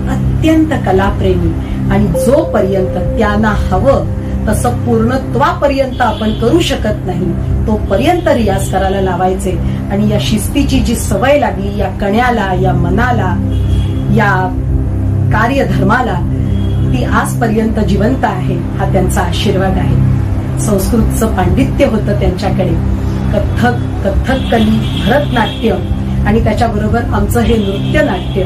अत्यंत कलाप्रेमी आणि जोपर्यंत त्यांना हवं तसं पूर्णत्वापर्यंत आपण करू शकत नाही तोपर्यंत रियाज करायला लावायचे. आणि या शिस्तीची जी सवय लागली या कण्याला, या मनाला, या कार्यधर्माला, ती आजपर्यंत जिवंत आहे. हा त्यांचा आशीर्वाद आहे. संस्कृतचं पांडित्य होतं त्यांच्याकडे. कथ्थकली, भरतनाट्य आणि त्याच्याबरोबर आमचं हे नृत्य नाट्य.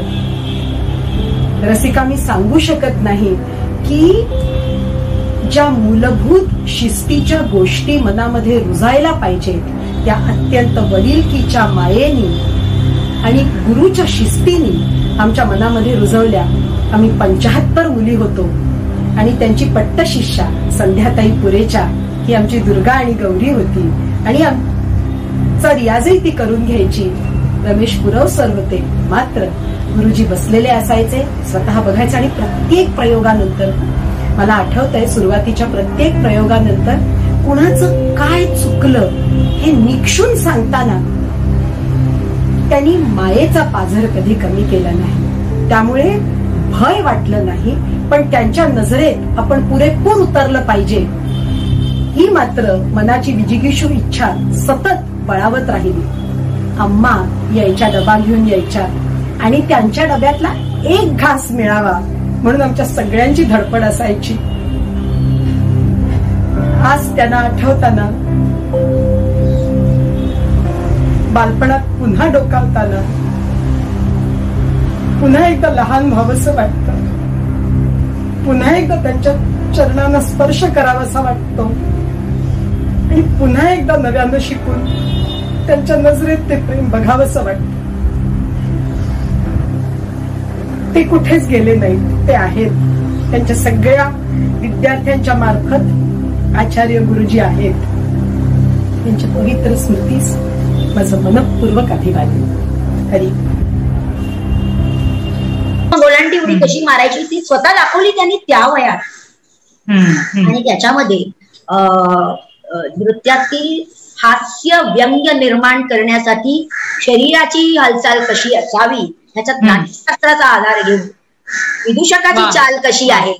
रसिका, मी सांगू शकत नाही की ज्या मूलभूत शिस्तीच्या गोष्टी मनामध्ये रुजायला पाहिजेत त्या अत्यंत वडिलकीच्या मायेनी आणि गुरुच्या शिस्तीने आमच्या मनामध्ये रुजवल्या. आम्ही 75 मुली होतो आणि त्यांची पट्टशिष्या संध्याताई पुरेच्या ही आमची दुर्गा आणि गौरी होती आणि आमचा रियाजही ती करून घ्यायची. रमेश पुरव सर होते, मात्र गुरुजी बसलेले असायचे, स्वतः बघायचे. आणि प्रत्येक प्रयोगानंतर मला आठवतंय, सुरुवातीच्या प्रत्येक प्रयोगानंतर कुणाचं काय चुकलं हे निक्षून सांगताना त्यांनी मायेचा पाझर कधी कमी केला नाही. त्यामुळे भय वाटलं नाही, पण त्यांच्या नजरेत आपण पुरेपूर उतरलं पाहिजे ही मात्र मनाची विजिगीषू इच्छा सतत बळावत राहिली. अम्मा यायच्या, डबा घेऊन यायच्या आणि त्यांच्या डब्यातला एक घास मिळावा म्हणून आमच्या सगळ्यांची धडपड असायची. आज त्यांना आठवताना, बालपणात पुन्हा डोकावताना पुन्हा एकदा लहान व्हावंसं वाटतं, पुन्हा एकदा त्यांच्या चरणांना स्पर्श करावासा वाटतो आणि पुन्हा एकदा नव्यानं शिकून त्यांच्या नजरेत ते प्रेम बघावंसं वाटतं. ते कुठेच गेले नाहीत, ते आहेत. त्यांच्या सगळ्या विद्यार्थ्यांच्या मार्फत आचार्य गुरुजी आहेत. त्यांच्या पवित्र स्मृतीस माझं मनपूर्वक अभिवादन. हरी. कोलांटी उडी कशी मारायची ती स्वतः दाखवली त्यांनी त्या वयात. आणि त्याच्यामध्ये नृत्यातील हास्य व्यंग्य निर्माण करण्यासाठी शरीराची हालचाल कशी असावी ह्याच्यात नाट्यशास्त्राचा आधार घेऊन विदूषकाची चाल कशी आहे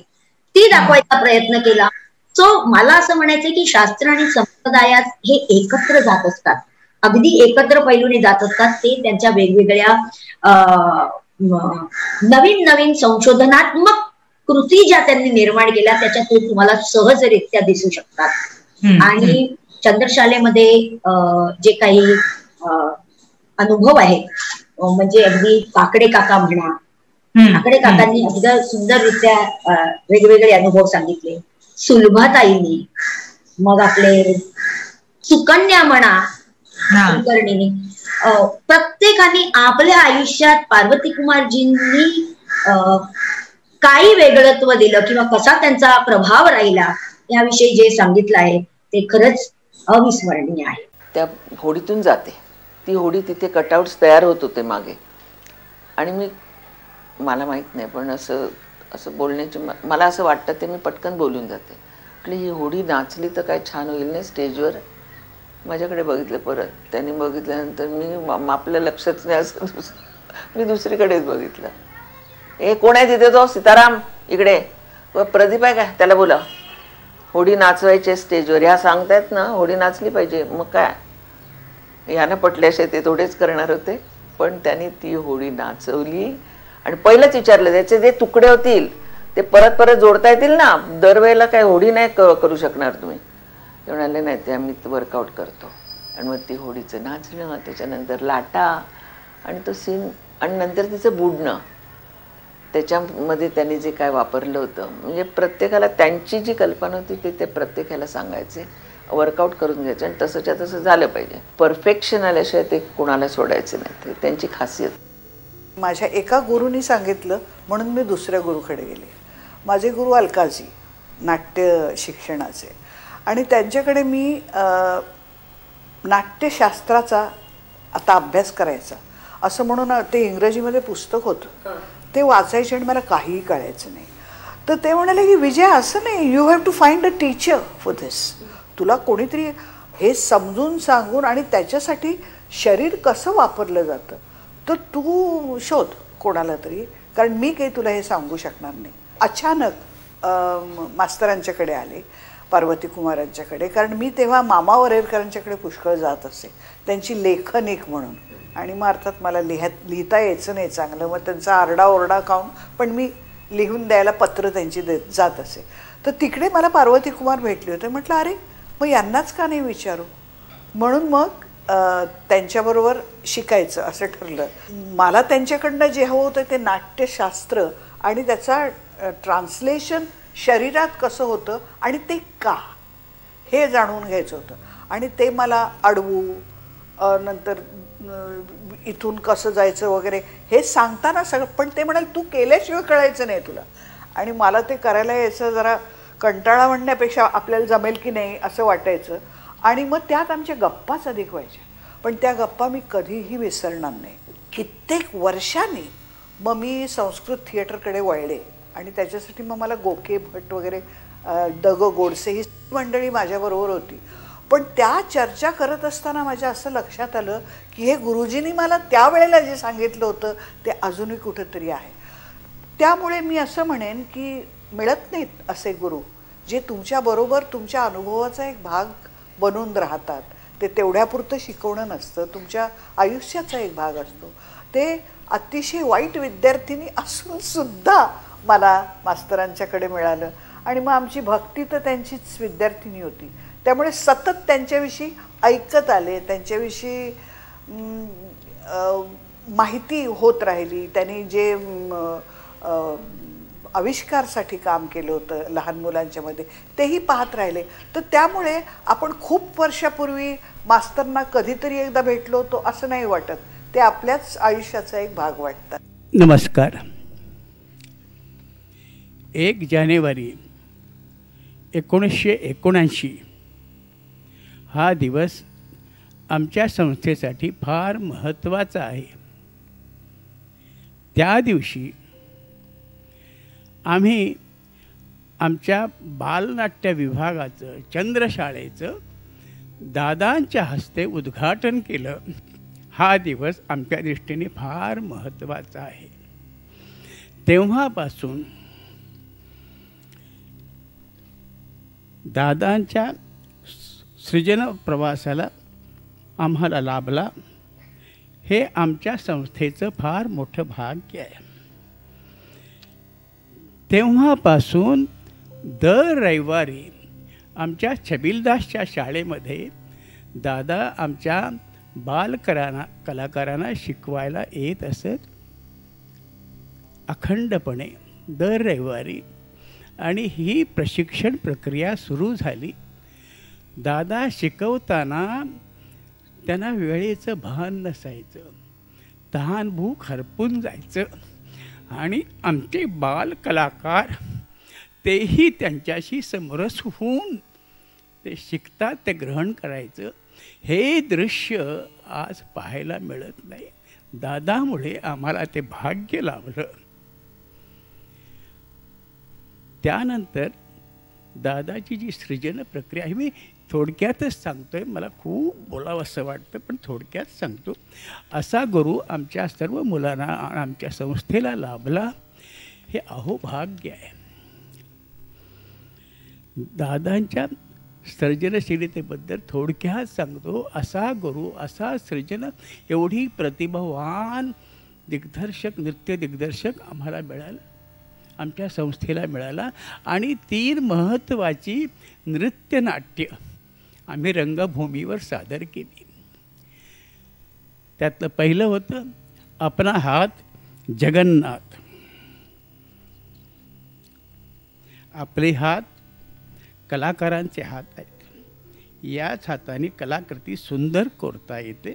ती दाखवायचा प्रयत्न केला. सो मला असं म्हणायचं की शास्त्र आणि संप्रदायात हे एकत्र जात असतात, अगदी एकत्र पैलूने जात असतात. ते त्यांच्या वेगवेगळ्या नवीन नवीन संशोधनात्मक कृती ज्या त्यांनी निर्माण केल्या त्याच्यातून तुम्हाला सहजरित्या दिसू शकतात. आणि चंद्रशालेमध्ये जे काही अनुभव आहेत, म्हणजे अगदी काकडे काका म्हणा, काकडे काकांनी अगदी सुंदररित्या वेगवेगळे अनुभव सांगितले. सुलभाताईंनी, मग आपले सुकन्या म्हणा, कुलकर्णींनी, प्रत्येकाने आपल्या आयुष्यात पार्वती कुमारजींनी काही वेगळत्व दिलं किंवा कसा त्यांचा प्रभाव राहिला याविषयी जे सांगितलं आहे ते खरंच अविस्मरणीय आहे. त्या होडीतून जाते ती होडी, तिथे कटआउट्स तयार होत होते मागे, आणि मला माहीत नाही पण असं बोलण्याची मला असं वाटतं ते मी पटकन बोलून जाते. म्हटलं ही होडी नाचली तर काय छान होईल नाही स्टेजवर. माझ्याकडे बघितलं, परत त्यांनी बघितल्यानंतर मी आपलं लक्षच नाही, असं मी दुसरीकडेच बघितलं. कोण आहे तिथे? तो सीताराम इकडे, प्रदीप आहे का, त्याला बोला. होडी नाचवायची स्टेजवर, ह्या सांगतायत ना होडी नाचली पाहिजे. मग काय, ह्यानं पटल्याशिवाय ते थोडेच करणार होते. पण त्यांनी ती होडी नाचवली आणि पहिलंच विचारलं त्याचे जे तुकडे होतील ते परत परत जोडता येतील ना, दरवेळेला काय होडी नाही करू शकणार तुम्ही. ते म्हणाले नाही, ते आम्ही वर्कआउट करतो. आणि मग ती होडीचं नाचणं, त्याच्यानंतर लाटा आणि तो सीन, आणि नंतर तिचं बुडणं, त्याच्यामध्ये त्यांनी जे काय वापरलं होतं, म्हणजे प्रत्येकाला त्यांची जी कल्पना होती ते प्रत्येकाला सांगायचे, वर्कआउट करून घ्यायचं आणि तसंच्या तसं झालं पाहिजे. परफेक्शन आल्याशिवाय ते कोणाला सोडायचे नाही, त्यांची खासियत. माझ्या एका गुरुनी सांगितलं म्हणून मी दुसऱ्या गुरुकडे गेले. माझे गुरु अलकाजी नाट्य शिक्षणाचे, आणि त्यांच्याकडे मी नाट्यशास्त्राचा आता अभ्यास करायचा असं म्हणून ते इंग्रजीमध्ये पुस्तक होतं, ते वाचायचे आणि मला काहीही कळायचं नाही. तर ते म्हणाले की विजय असं नाही, you have to find a teacher for this. तुला कोणीतरी हे समजून सांगून, आणि त्याच्यासाठी शरीर कसं वापरलं जातं तर तू शोध कोणाला तरी, कारण मी काही तुला हे सांगू शकणार नाही. अचानक मास्तरांच्याकडे आले, पार्वती कुमारांच्याकडे, कारण मी तेव्हा मामा वरेरकरांच्याकडे पुष्कळ जात असे, त्यांची लेखनिक म्हणून. आणि मग अर्थात मला लिहिता यायचं नाही चांगलं, मग त्यांचा आरडाओरडा खाऊन पण मी लिहून द्यायला पत्र त्यांची जात असे. तर तिकडे मला पार्वती कुमार भेटले होते. म्हटलं अरे मग यांनाच का नाही विचारू, म्हणून मग त्यांच्याबरोबर शिकायचं असं ठरलं. मला त्यांच्याकडनं जे हवं होतं ते नाट्यशास्त्र आणि त्याचा ट्रान्सलेशन शरीरात कसं होतं आणि ते का, हे जाणून घ्यायचं होतं. आणि ते मला अडवू, नंतर इथून कसं जायचं वगैरे हे सांगताना सगळं, पण ते म्हणाल तू केल्याशिवाय कळायचं नाही तुला. आणि मला ते करायला यायचं जरा कंटाळा म्हणण्यापेक्षा आपल्याला जमेल की नाही असं वाटायचं. आणि मग त्यात आमच्या गप्पाच अधिक व्हायच्या, पण त्या गप्पा मी कधीही विसरणार नाही. कित्येक वर्षांनी मग मी संस्कृत थिएटरकडे वळले, आणि त्याच्यासाठी मग मला गोके भट वगैरे द ग गोडसे ही मंडळी माझ्याबरोबर होती. पण त्या चर्चा करत असताना माझ्या असं लक्षात आलं की हे गुरुजींनी मला त्यावेळेला जे सांगितलं होतं ते अजूनही कुठंतरी आहे. त्यामुळे मी असं म्हणेन की मिळत नाहीत असे गुरु जे तुमच्याबरोबर तुमच्या अनुभवाचा एक भाग बनून राहतात. ते तेवढ्यापुरतं शिकवणं नसतं, तुमच्या आयुष्याचा एक भाग असतो. ते अतिशय वाईट विद्यार्थिनी असून सुद्धा मला मास्तरांच्याकडे मिळालं. आणि मग आमची भक्ती तर त्यांचीच विद्यार्थिनी होती, त्यामुळे सतत त्यांच्याविषयी ऐकत आले, त्यांच्याविषयी माहिती होत राहिली. त्यांनी जे आविष्कारसाठी काम केलं होतं लहान मुलांच्यामध्ये तेही पाहत राहिले. तर त्यामुळे आपण खूप वर्षापूर्वी मास्तरना कधीतरी एकदा भेटलो होतो असं नाही वाटत, ते आपल्याच आयुष्याचा एक भाग वाटतात. नमस्कार. 1 जानेवारी 1979 हा दिवस आमच्या संस्थेसाठी फार महत्त्वाचा आहे. त्या दिवशी आम्ही आमच्या बालनाट्य विभागाचं चंद्रशाळेचं दादांच्या हस्ते उद्घाटन केलं. हा दिवस आमच्या दृष्टीने फार महत्त्वाचा आहे. तेव्हापासून दादांच्या सृजन प्रवासाला आम्हाला लाभला. हे आमच्या संस्थेचं फार मोठं भाग्य आहे. तेव्हापासून दर रविवारी आमच्या छबिलदासच्या शाळेमध्ये दादा आमच्या कलाकारांना शिकवायला येत असत अखंडपणे दर रविवारी. आणि ही प्रशिक्षण प्रक्रिया सुरू झाली. दादा शिकवताना त्यांना वेळेचं भान नसायचं, तहान भूक हरपून जायचं. आणि आमचे बालकलाकार तेही त्यांच्याशी समरस होऊन ते शिकतात, ते ग्रहण करायचं. हे दृश्य आज पाहायला मिळत नाही. दादामुळे आम्हाला ते भाग्य लाभलं. त्यानंतर दादाची जी सृजन प्रक्रिया आहे, मी थोडक्यातच सांगतोय, मला खूप बोलावं असं वाटतं पण थोडक्यात सांगतो. असा गुरु आमच्या सर्व मुलांना आमच्या संस्थेला लाभला, हे अहोभाग्य आहे. दादांच्या सर्जनशीलतेबद्दल थोडक्यात सांगतो. असा गुरु, असा सृजन, एवढी प्रतिभावान दिग्दर्शक, नृत्य दिग्दर्शक आम्हाला मिळाला, आमच्या संस्थेला मिळाला. आणि 3 महत्त्वाची नृत्यनाट्य आम्ही रंगभूमीवर सादर केली. त्यातलं पहिलं होतं अपना हात जगन्नाथ. आपले हात कलाकारांचे हात आहेत, याच हाताने कलाकृती सुंदर कोरता येते.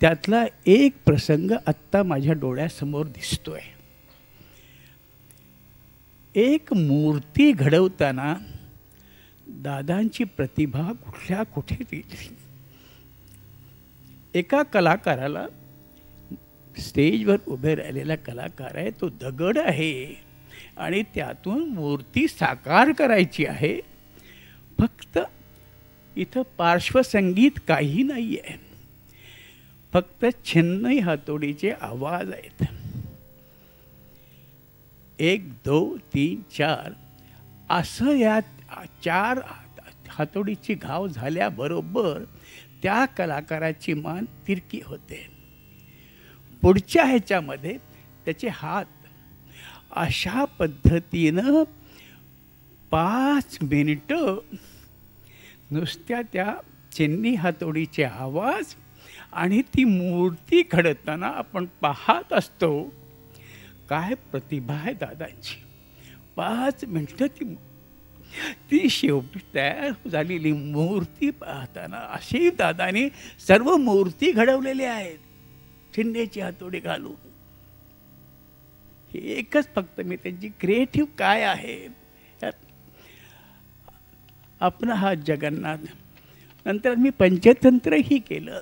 त्यातला एक प्रसंग आत्ता माझ्या डोळ्यासमोर दिसतोय. एक मूर्ती घडवताना दादांची प्रतिभा कुठल्या कुठे गेली. एका कलाकाराला, स्टेजवर उभे राहिलेला कलाकार आहे, तो दगड आहे आणि त्यातून मूर्ती साकार करायची आहे. फक्त इथं पार्श्वसंगीत काही नाही आहे, फक्त छिन्नी हातोडीचे आवाज आहेत. 1 2 3 4 असं या 4 हातोडीची घाव झाल्याबरोबर त्या कलाकाराची मान तिरकी होते. पुढच्या ह्याच्यामध्ये त्याचे हात अशा पद्धतीनं 5 मिनिटं नुसत्या त्या चिन्नी हातोडीचे आवाज आणि ती मूर्ती घडताना आपण पाहत असतो. काय प्रतिभा आहे दादांची. 5 मिनिटं ती शेवटी तयार झालेली मूर्ती पाहताना अशी दादाने सर्व मूर्ती घडवलेल्या आहेत चिन्नेची हातोडी घालून. हे एकच फक्त मी त्यांची क्रिएटिव्ह काय आहे. आपला हा जगन्नाथ. नंतर मी पंचतंत्रही केलं.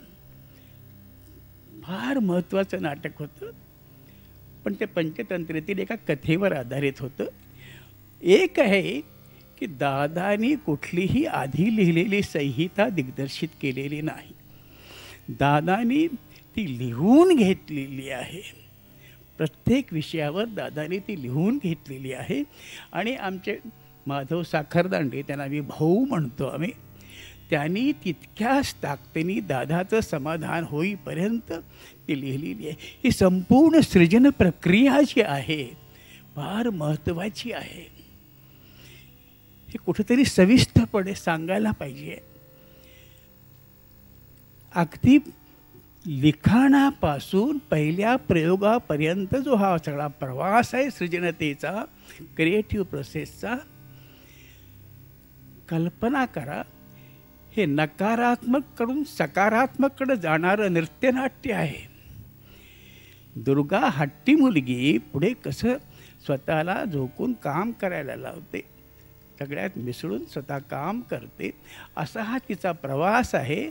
फार महत्त्वाचं नाटक होतं, पण ते पंचतंत्रेतील एका कथेवर आधारित होतं. एक आहे की दादानी कुठलीही आधी लिहिलेली संहिता दिग्दर्शित केलेली नाही. दादानी ती लिहून घेतलेली आहे. प्रत्येक विषयावर दादानी ती लिहून घेतलेली आहे. आणि आमचे माधव साखरदांडे, त्यांना मी भाऊ म्हणतो आम्ही, त्यांनी तितक्याच ताकदीने दादाचं समाधान होईपर्यंत ती लिहिलेली आहे. ही संपूर्ण सृजन प्रक्रिया जी आहे फार महत्त्वाची आहे. हे कुठेतरी सविस्तरपणे सांगायला पाहिजे. अगदी लिखाणापासून पहिल्या प्रयोगापर्यंत जो हा सगळा प्रवास आहे सृजनतेचा, क्रिएटिव्ह प्रोसेसचा, कल्पना करा. हे नकारात्मककडून सकारात्मककडे जाणारं नृत्यनाट्य आहे. दुर्गा हट्टी मुलगी पुढे कसं स्वतःला झोकून काम करायला लावते, सगळ्यात मिसळून स्वतः काम करते, असा हा तिचा प्रवास आहे.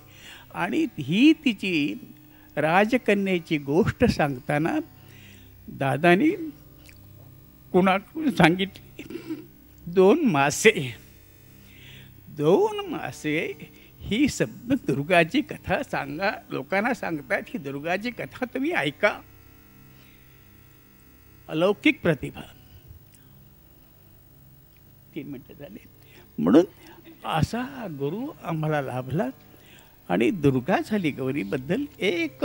आणि ही तिची राजकन्येची गोष्ट सांगताना दादानी कुणाकडून सांगितली, 2 मासे ही शब्द दुर्गाची कथा सांगा, लोकांना सांगतात ही दुर्गाची कथा तुम्ही ऐका. अलौकिक प्रतिभा. 3 मिनिटं झाले. म्हणून असा गुरु आम्हाला लाभला. आणि दुर्गा झाली गौरीबद्दल एक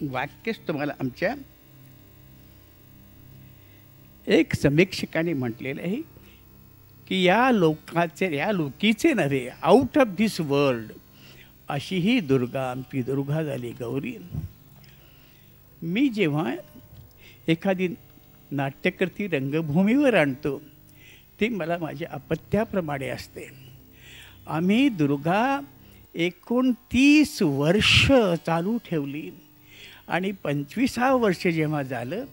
वाक्यच तुम्हाला आमच्या एक समीक्षकाने म्हटलेलं आहे की या लोकीचे नव्हे, आउट ऑफ धिस वर्ल्ड अशी ही दुर्गा आमची दुर्गा झाली गौरी. मी जेव्हा एखादी नाट्यकृती रंगभूमीवर आणतो ती मला माझ्या अपत्याप्रमाणे असते. आम्ही दुर्गा 29 वर्ष चालू ठेवली आणि 25वं वर्ष जेव्हा झालं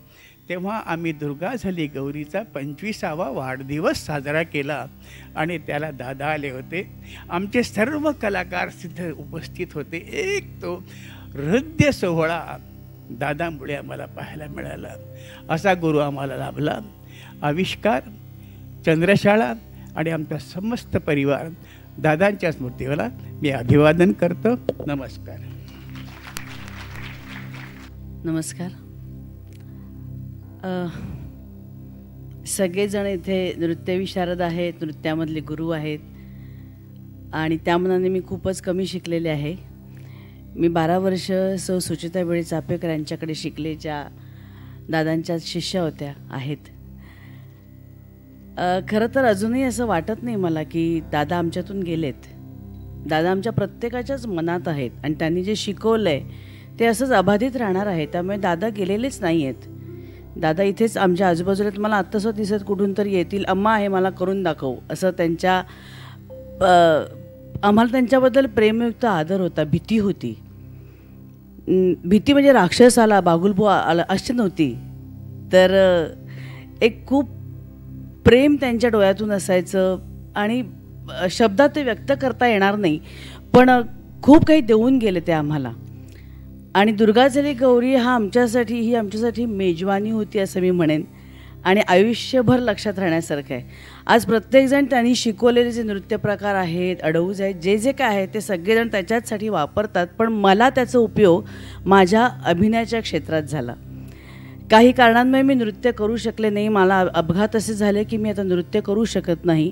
तेव्हा आम्ही दुर्गा झाली गौरीचा 25वा वाढदिवस साजरा केला आणि त्याला दादा आले होते. आमचे सर्व कलाकार तिथे उपस्थित होते. एक तो हृदय सोहळा दादामुळे आम्हाला पाहायला मिळाला. असा गुरु आम्हाला लाभला. आविष्कार, चंद्रशाळा आणि आमचा समस्त परिवार दादांच्या स्मृतीला मी अभिवादन करतो. नमस्कार. नमस्कार. सगळेजण इथे नृत्यविशारद आहेत, नृत्यामधले गुरु आहेत आणि त्या मनाने मी खूपच कमी शिकलेले आहे. मी 12 वर्ष सुचिता बेळे चापेकर यांच्याकडे शिकले, ज्या दादांच्या शिष्या होत्या आहेत. खरं तर अजूनही असं वाटत नाही मला की दादा आमच्यातून गेलेत. दादा आमच्या प्रत्येकाच्याच मनात आहेत आणि त्यांनी जे शिकवलं आहे ते असंच अबाधित राहणार आहे. त्यामुळे दादा गेलेलेच नाही आहेत. दादा इथेच आमच्या आजूबाजूला, मला आत्तासं दिसत कुठून तरी येतील, अम्मा आहे मला करून दाखव, असं त्यांच्या आम्हाला त्यांच्याबद्दल प्रेमयुक्त आदर होता. भीती होती. भीती म्हणजे राक्षस आला, बागुलबू आला अशी नव्हती, तर एक खूप प्रेम त्यांच्या डोळ्यातून असायचं आणि शब्दात ते व्यक्त करता येणार नाही, पण खूप काही देऊन गेले ते आम्हाला. आणि दुर्गा झाली गौरी ही आमच्यासाठी मेजवानी होती असं मी म्हणेन आणि आयुष्यभर लक्षात राहण्यासारखं आहे. आज प्रत्येकजण त्यांनी शिकवलेले जे नृत्यप्रकार आहेत, अडवूज आहेत, जे काय आहे ते सगळेजण त्याच्याचसाठी वापरतात, पण मला त्याचा उपयोग माझ्या अभिनयाच्या क्षेत्रात झाला. काही कारणांमुळे मी नृत्य करू शकले नाही. मला अपघात असे झाले की मी आता नृत्य करू शकत नाही.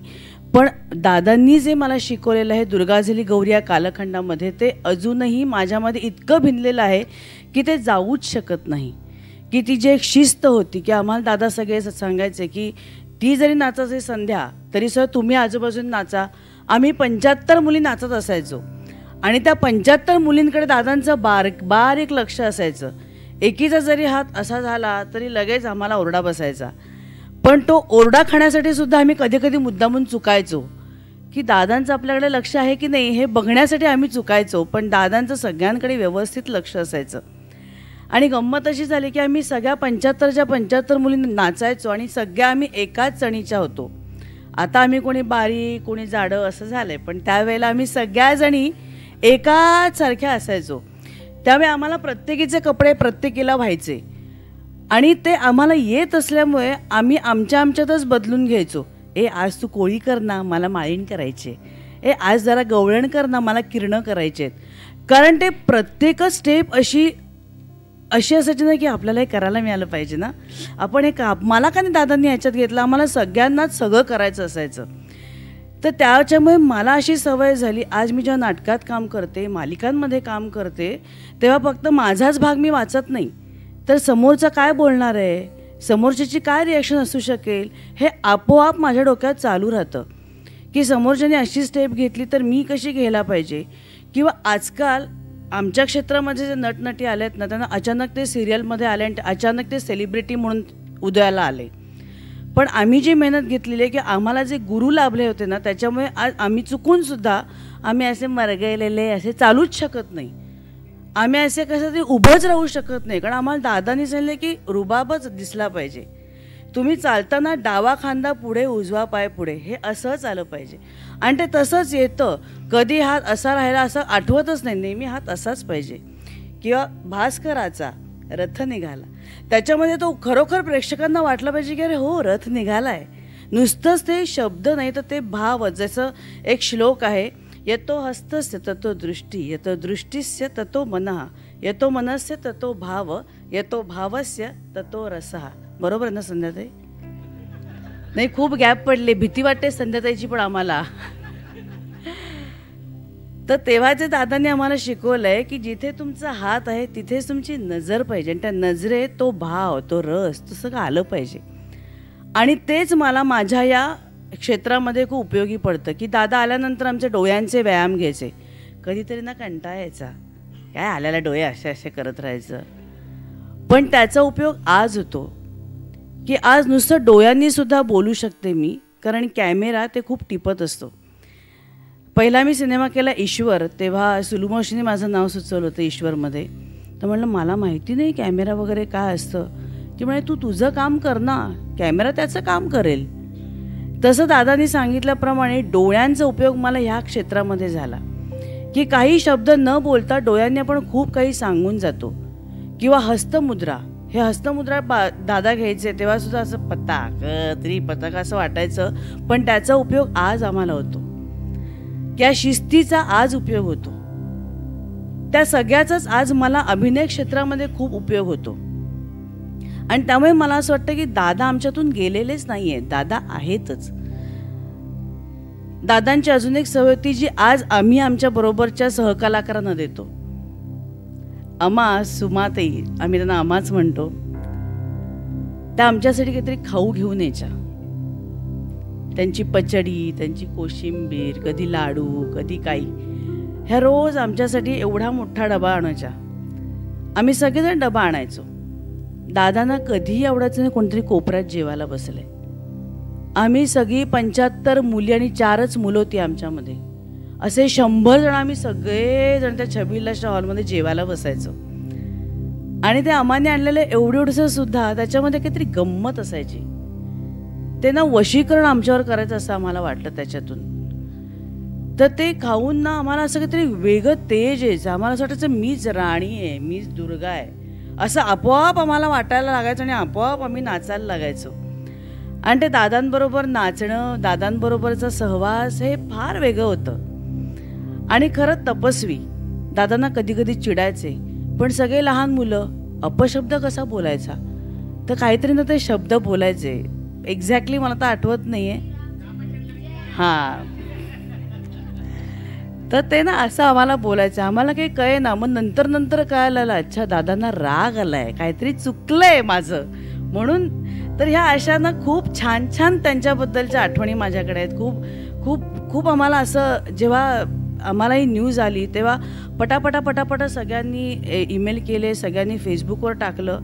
पण दादांनी जे मला शिकवलेलं आहे दुर्गा झाली गौरी या कालखंडामध्ये, ते अजूनही माझ्यामध्ये इतकं भिनलेलं आहे की ते जाऊच शकत नाही. की ती जी एक शिस्त होती की आम्हाला दादा सगळे सांगायचे की ती जरी नाचायची संध्या तरी सर तुम्ही आजूबाजून नाचा. आम्ही 75 मुली नाचत असायचो आणि त्या 75 मुलींकडे दादांचं बारीक लक्ष असायचं. एकीचा जरी हात असा झाला तरी लगेच आम्हाला ओरडा बसायचा. पण तो ओरडा खाण्यासाठी सुद्धा आम्ही कधी कधी मुद्दामून चुकायचो की दादांचं आपल्याकडे लक्ष आहे की नाही हे बघण्यासाठी आम्ही चुकायचो, पण दादांचं सगळ्यांकडे व्यवस्थित लक्ष असायचं. आणि गंमत अशी झाली की आम्ही सगळ्या 75च्या 75 मुलींना नाचायचो आणि सगळ्या आम्ही एकाच चणीच्या होतो. आता आम्ही कोणी बारीक कोणी जाडं असं झालंय, पण त्यावेळेला आम्ही सगळ्याजणी एकाच सारख्या असायचो. त्यावेळी आम्हाला प्रत्येकीचे कपडे प्रत्येकीला व्हायचे आणि ते आम्हाला येत असल्यामुळे आम्ही आमच्यातच बदलून घ्यायचो. आज तू कोळी कर ना, मला माळीण करायचे. आज जरा गवळण कर ना, मला किरणं करायचे. कारण ते प्रत्येकच स्टेप अशी असायची ना की आपल्याला हे करायला मिळालं पाहिजे ना, आपण हे मला का नाही दादांनी ह्याच्यात घेतलं, आम्हाला सगळ्यांनाच सगळं करायचं असायचं. तर त्याच्यामुळे मला अशी सवय झाली. आज मी जेव्हा नाटकात काम करते, मालिकांमध्ये काम करते, तेव्हा फक्त माझाच भाग मी वाचत नाही, तर समोरचा काय बोलणार आहे, समोरच्याची काय रिॲक्शन असू शकेल, हे आपोआप माझ्या डोक्यात चालू राहतं की समोरच्याने अशी स्टेप घेतली तर मी कशी घ्यायला पाहिजे. किंवा आजकाल आमच्या क्षेत्रामध्ये जे नटनटी आले आहेत ना, त्यांना अचानक ते सिरियलमध्ये आले आणि अचानक ते सेलिब्रिटी म्हणून उदयाला आले. पण आम्ही जी मेहनत घेतलेली आहे की आम्हाला जे गुरु लाभले होते ना, त्याच्यामुळे आज आम्ही चुकूनसुद्धा आम्ही असे मरगळलेले असे चालूच शकत नाही. आम्ही असे कसं तरी उभंच राहू शकत नाही, कारण आम्हाला दादानी सांगितले की रुबाबच दिसला पाहिजे. तुम्ही चालताना डावा खांदा पुढे उजवा पाय पुढे, हे असंच आलं पाहिजे. आणि ते तसंच येतं. कधी हात असा राहिला असं आठवतच नाही, नेहमी हात असाच पाहिजे. किंवा भास्कराचा रथ निघाला, त्याच्यामध्ये तो खरोखर प्रेक्षकांना वाटलं पाहिजे की अरे हो रथ निघालाय. नुसतंच ते शब्द नाही तर ते भाव. जसं एक श्लोक आहे, यतो हस्तस्य ततो दृष्टी, यतो दृष्टीस्य ततो मनः, यतो मनस्य ततो भाव, यतो भावस्य ततो रसः. बरोबर ना संध्याताई? नाही, खूप गॅप पडले, भीती वाटते संध्याताईची पण आम्हाला. तर तेव्हा जे दादांनी आम्हाला शिकवलं आहे की जिथे तुमचा हात आहे तिथेच तुमची नजर पाहिजे आणि त्या नजरेत तो भाव, तो रस, तो सगळं आलं पाहिजे. आणि तेच मला माझ्या या क्षेत्रामध्ये खूप उपयोगी पडतं की दादा आल्यानंतर आमच्या डोळ्यांचे व्यायाम घ्यायचे. कधीतरी ना कंटाळा यायचा, काय आल्याला डोळे असे असे करत राहायचं, पण त्याचा उपयोग आज होतो की आज नुसतं डोळ्यांनी सुद्धा बोलू शकते मी, कारण कॅमेरा ते खूप टिपत असतो. पहिला मी सिनेमा केला ईश्वर, तेव्हा सुलुमावशीने माझं नाव सुचवलं होतं ईश्वरमध्ये. तर म्हणलं मला माहिती नाही कॅमेरा वगैरे काय असतं. ती म्हणे तू तुझं काम कर ना, कॅमेरा त्याचं काम करेल. तसं दादांनी सांगितल्याप्रमाणे डोळ्यांचा उपयोग मला ह्या क्षेत्रामध्ये झाला की काही शब्द न बोलता डोळ्यांनी आपण खूप काही सांगून जातो. किंवा हस्तमुद्रा, हे हस्तमुद्रा दादा घ्यायचे तेव्हा सुद्धा असं पताक तरी पताक असं वाटायचं, पण त्याचा उपयोग आज आम्हाला होतो. त्या शिस्तीचा आज उपयोग होतो. त्या सगळ्याचाच आज मला अभिनय क्षेत्रामध्ये खूप उपयोग होतो. आणि त्यामुळे मला असं वाटतं की दादा आमच्यातून गेलेलेच नाही आहेत, दादा आहेतच. दादांची अजून एक सवय होती जी आज आम्ही आमच्या बरोबरच्या सहकलाकारांना देतो. अमा, सुमाताई, आम्ही त्यांना अमाच म्हणतो, त्या आमच्यासाठी काहीतरी खाऊ घेऊन यायच्या. त्यांची पचडी, त्यांची कोशिंबीर, कधी लाडू, कधी काही, ह्या रोज आमच्यासाठी एवढा मोठा डबा आणायच्या. आम्ही सगळेजण डबा आणायचो. दादांना कधीही आवडायचं नाही कोणतरी कोपऱ्यात जेवायला बसले. आम्ही सगळी 75 मुली आणि 4च मुलं होती आमच्यामध्ये, असे 100 जण आम्ही सगळेजण त्या छबिलाच्या हॉलमध्ये जेवायला बसायचो. आणि ते अमाने आणलेलं एवढंसं सुद्धा त्याच्यामध्ये काहीतरी गंमत असायची. ते ना वशीकरण आमच्यावर करायचं असं आम्हाला वाटलं त्याच्यातून. तर ते खाऊन ना आम्हाला असं काहीतरी वेगळं तेज यायचं. आम्हाला असं वाटायचं मीच राणी आहे, मीच दुर्गा आहे, असं आपोआप आम्हाला वाटायला लागायचं आणि आपोआप आम्ही नाचायला लागायचो. आणि ते दादांबरोबर नाचणं, दादांबरोबरचा सहवास हे फार वेगळं होतं. आणि खरं तपस्वी. दादांना कधी कधी चिडायचे, पण सगळे लहान मुलं अपशब्द कसा बोलायचा, तर काहीतरी ना ते शब्द बोलायचे. एक्झॅक्टली मला तर आठवत नाही आहे. हां, तर ते ना असं आम्हाला बोलायचं, आम्हाला काही कळे ना. मग नंतर नंतर कळालं, अच्छा दादांना राग आलाय, काहीतरी चुकलंय माझं म्हणून. तर ह्या अशा ना खूप छान छान त्यांच्याबद्दलच्या आठवणी माझ्याकडे आहेत. खूप खूप खूप आम्हाला असं, जेव्हा आम्हाला ही न्यूज आली तेव्हा पटापटा सगळ्यांनी ईमेल केले, सगळ्यांनी फेसबुकवर टाकलं,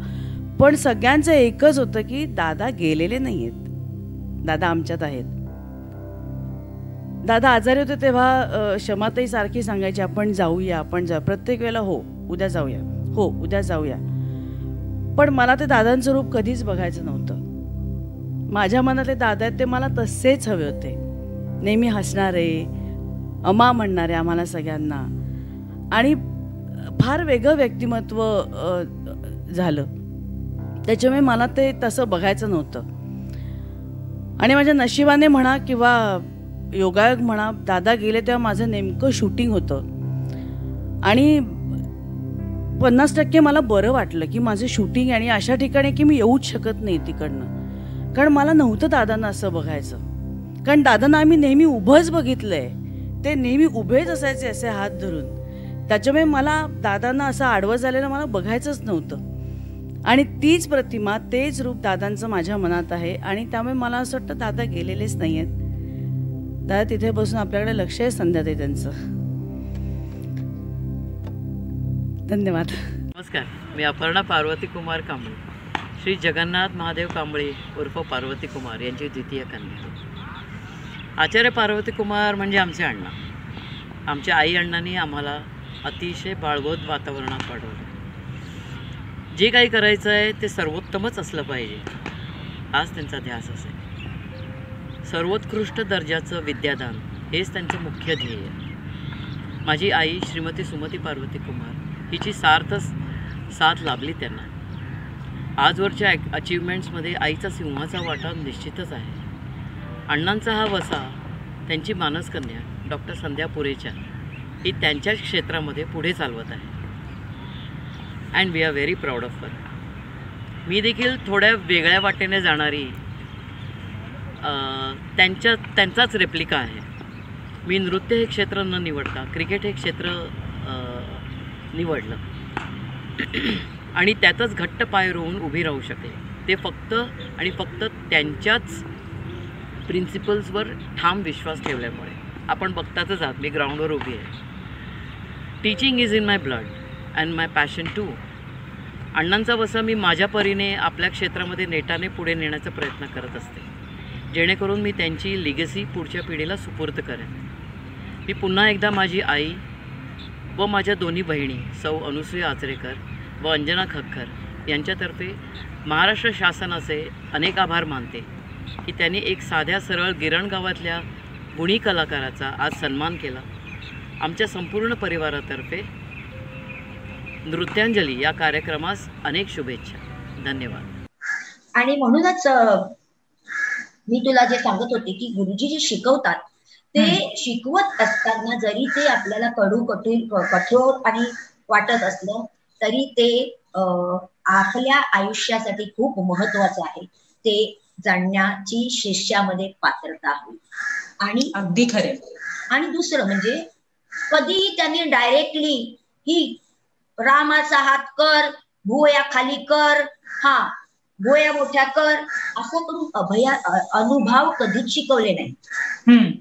पण सगळ्यांचं एकच होतं की दादा गेलेले नाही आहेत, दादा आमच्यात आहेत. दादा आजारी होते तेव्हा क्षमाताई सारखी सांगायची आपण जाऊया, आपण जाऊ. प्रत्येक वेळेला हो उद्या जाऊया, हो उद्या जाऊया. पण मला ते दादांचं रूप कधीच बघायचं नव्हतं. माझ्या मनातले दादा आहेत ते मला तसेच हवे होते, नेहमी हसणारे, अमा म्हणणारे आम्हाला सगळ्यांना. आणि फार वेगळं व्यक्तिमत्व झालं, त्याच्यामुळे मला ते तसं बघायचं नव्हतं. आणि माझ्या नशिबाने म्हणा किंवा योगायोग म्हणा, दादा गेले तेव्हा माझं नेमकं शूटिंग होतं. आणि 50% मला बरं वाटलं की माझं शूटिंग, आणि अशा ठिकाणी की मी येऊच शकत नाही तिकडनं, कारण मला नव्हतं दादांना असं बघायचं. कारण दादांना आम्ही नेहमी उभंच बघितलंय, ते नेहमी उभेच असायचे असे हात धरून. त्याच्यामुळे मला दादांना असं आडवं झालेलं मला बघायचंच नव्हतं. आणि तीच प्रतिमा, तेच रूप दादांचं माझ्या मनात आहे. आणि त्यामुळे मला असं वाटतं दादा गेलेलेच नाही आहेत. दादा तिथे बसून आपल्याकडे लक्ष आहे संध्याताई त्यांचं. धन्यवाद. नमस्कार, मी अपर्णा पार्वती कुमार कांबळे, श्री जगन्नाथ महादेव कांबळे उर्फ पार्वती कुमार यांची द्वितीय कन्या. आचार्य पार्वती कुमार म्हणजे आमचे अण्णा. आमच्या आई अण्णांनी आम्हाला अतिशय बाळगोत वातावरणात वाढवलं. जे काही करायचं आहे ते सर्वोत्तमच असलं पाहिजे, हाच त्यांचा ध्यास असेल. सर्वोत्कृष्ट दर्जाचं विद्यादान हेच त्यांचं मुख्य ध्येय. माझी आई श्रीमती सुमती पार्वती कुमार हिची साथ लाभली त्यांना. आजवरच्या अचिव्हमेंट्समध्ये आईचा सिंहाचा वाटा निश्चितच आहे. अण्णांचा हा वसा त्यांची मानसकन्या डॉक्टर संध्या पुरेच्या ही त्यांच्याच क्षेत्रामध्ये पुढे चालवत आहे. And we are very proud of her. मी देखील थोड्या वेगळ्या वाटेने जाणारी त्यांचाच रेप्लिका आहे. मी नृत्य हे क्षेत्र न निवडता क्रिकेट हे क्षेत्र निवडलं आणि त्यातच घट्ट पाय रोवून उभी राहू शकले. ते फक्त आणि फक्त त्यांच्याच प्रिन्सिपल्सवर ठाम विश्वास ठेवल्यामुळे. आपण बघतातच आहात, मी ग्राउंडवर उभी आहे. Teaching is in my blood and my passion too. अण्णांचा वसा मी माझ्या परीने आपल्या क्षेत्रामध्ये नेटाने पुढे नेण्याचा प्रयत्न करत असते, जेणेकरून मी त्यांची लिगसी पुढच्या पिढीला सुपूर्द करेन. मी पुन्हा एकदा माझी आई व माझ्या दोन्ही बहिणी सौ अनुसूया आचरेकर व अंजना खक्कर यांच्यातर्फे महाराष्ट्र शासनाचे अनेक आभार मानते की त्यांनी एक साध्या सरळ गिरण गावातल्या गुणी कलाकाराचा आज सन्मान केला. आमच्या संपूर्ण परिवारातर्फे नृत्यांजली या कार्यक्रमास अनेक शुभेच्छा. धन्यवाद. आणि म्हणूनच मी तुला जे सांगत होते की गुरुजी जे शिकवतात ते शिकवत असताना जरी ते आपल्याला कठोर आणि वाटत असलं तरी ते आपल्या आयुष्यासाठी खूप महत्वाचं आहे. ते जाणण्याची शिष्यामध्ये पात्रता होईल. आणि अगदी खरे. आणि दुसरं म्हणजे कधीही त्यांनी डायरेक्टली ही रामाचा हात कर, भुवया खाली कर, हा भुवया मोठ्या कर असं करून अनुभव कधीच शिकवले नाही.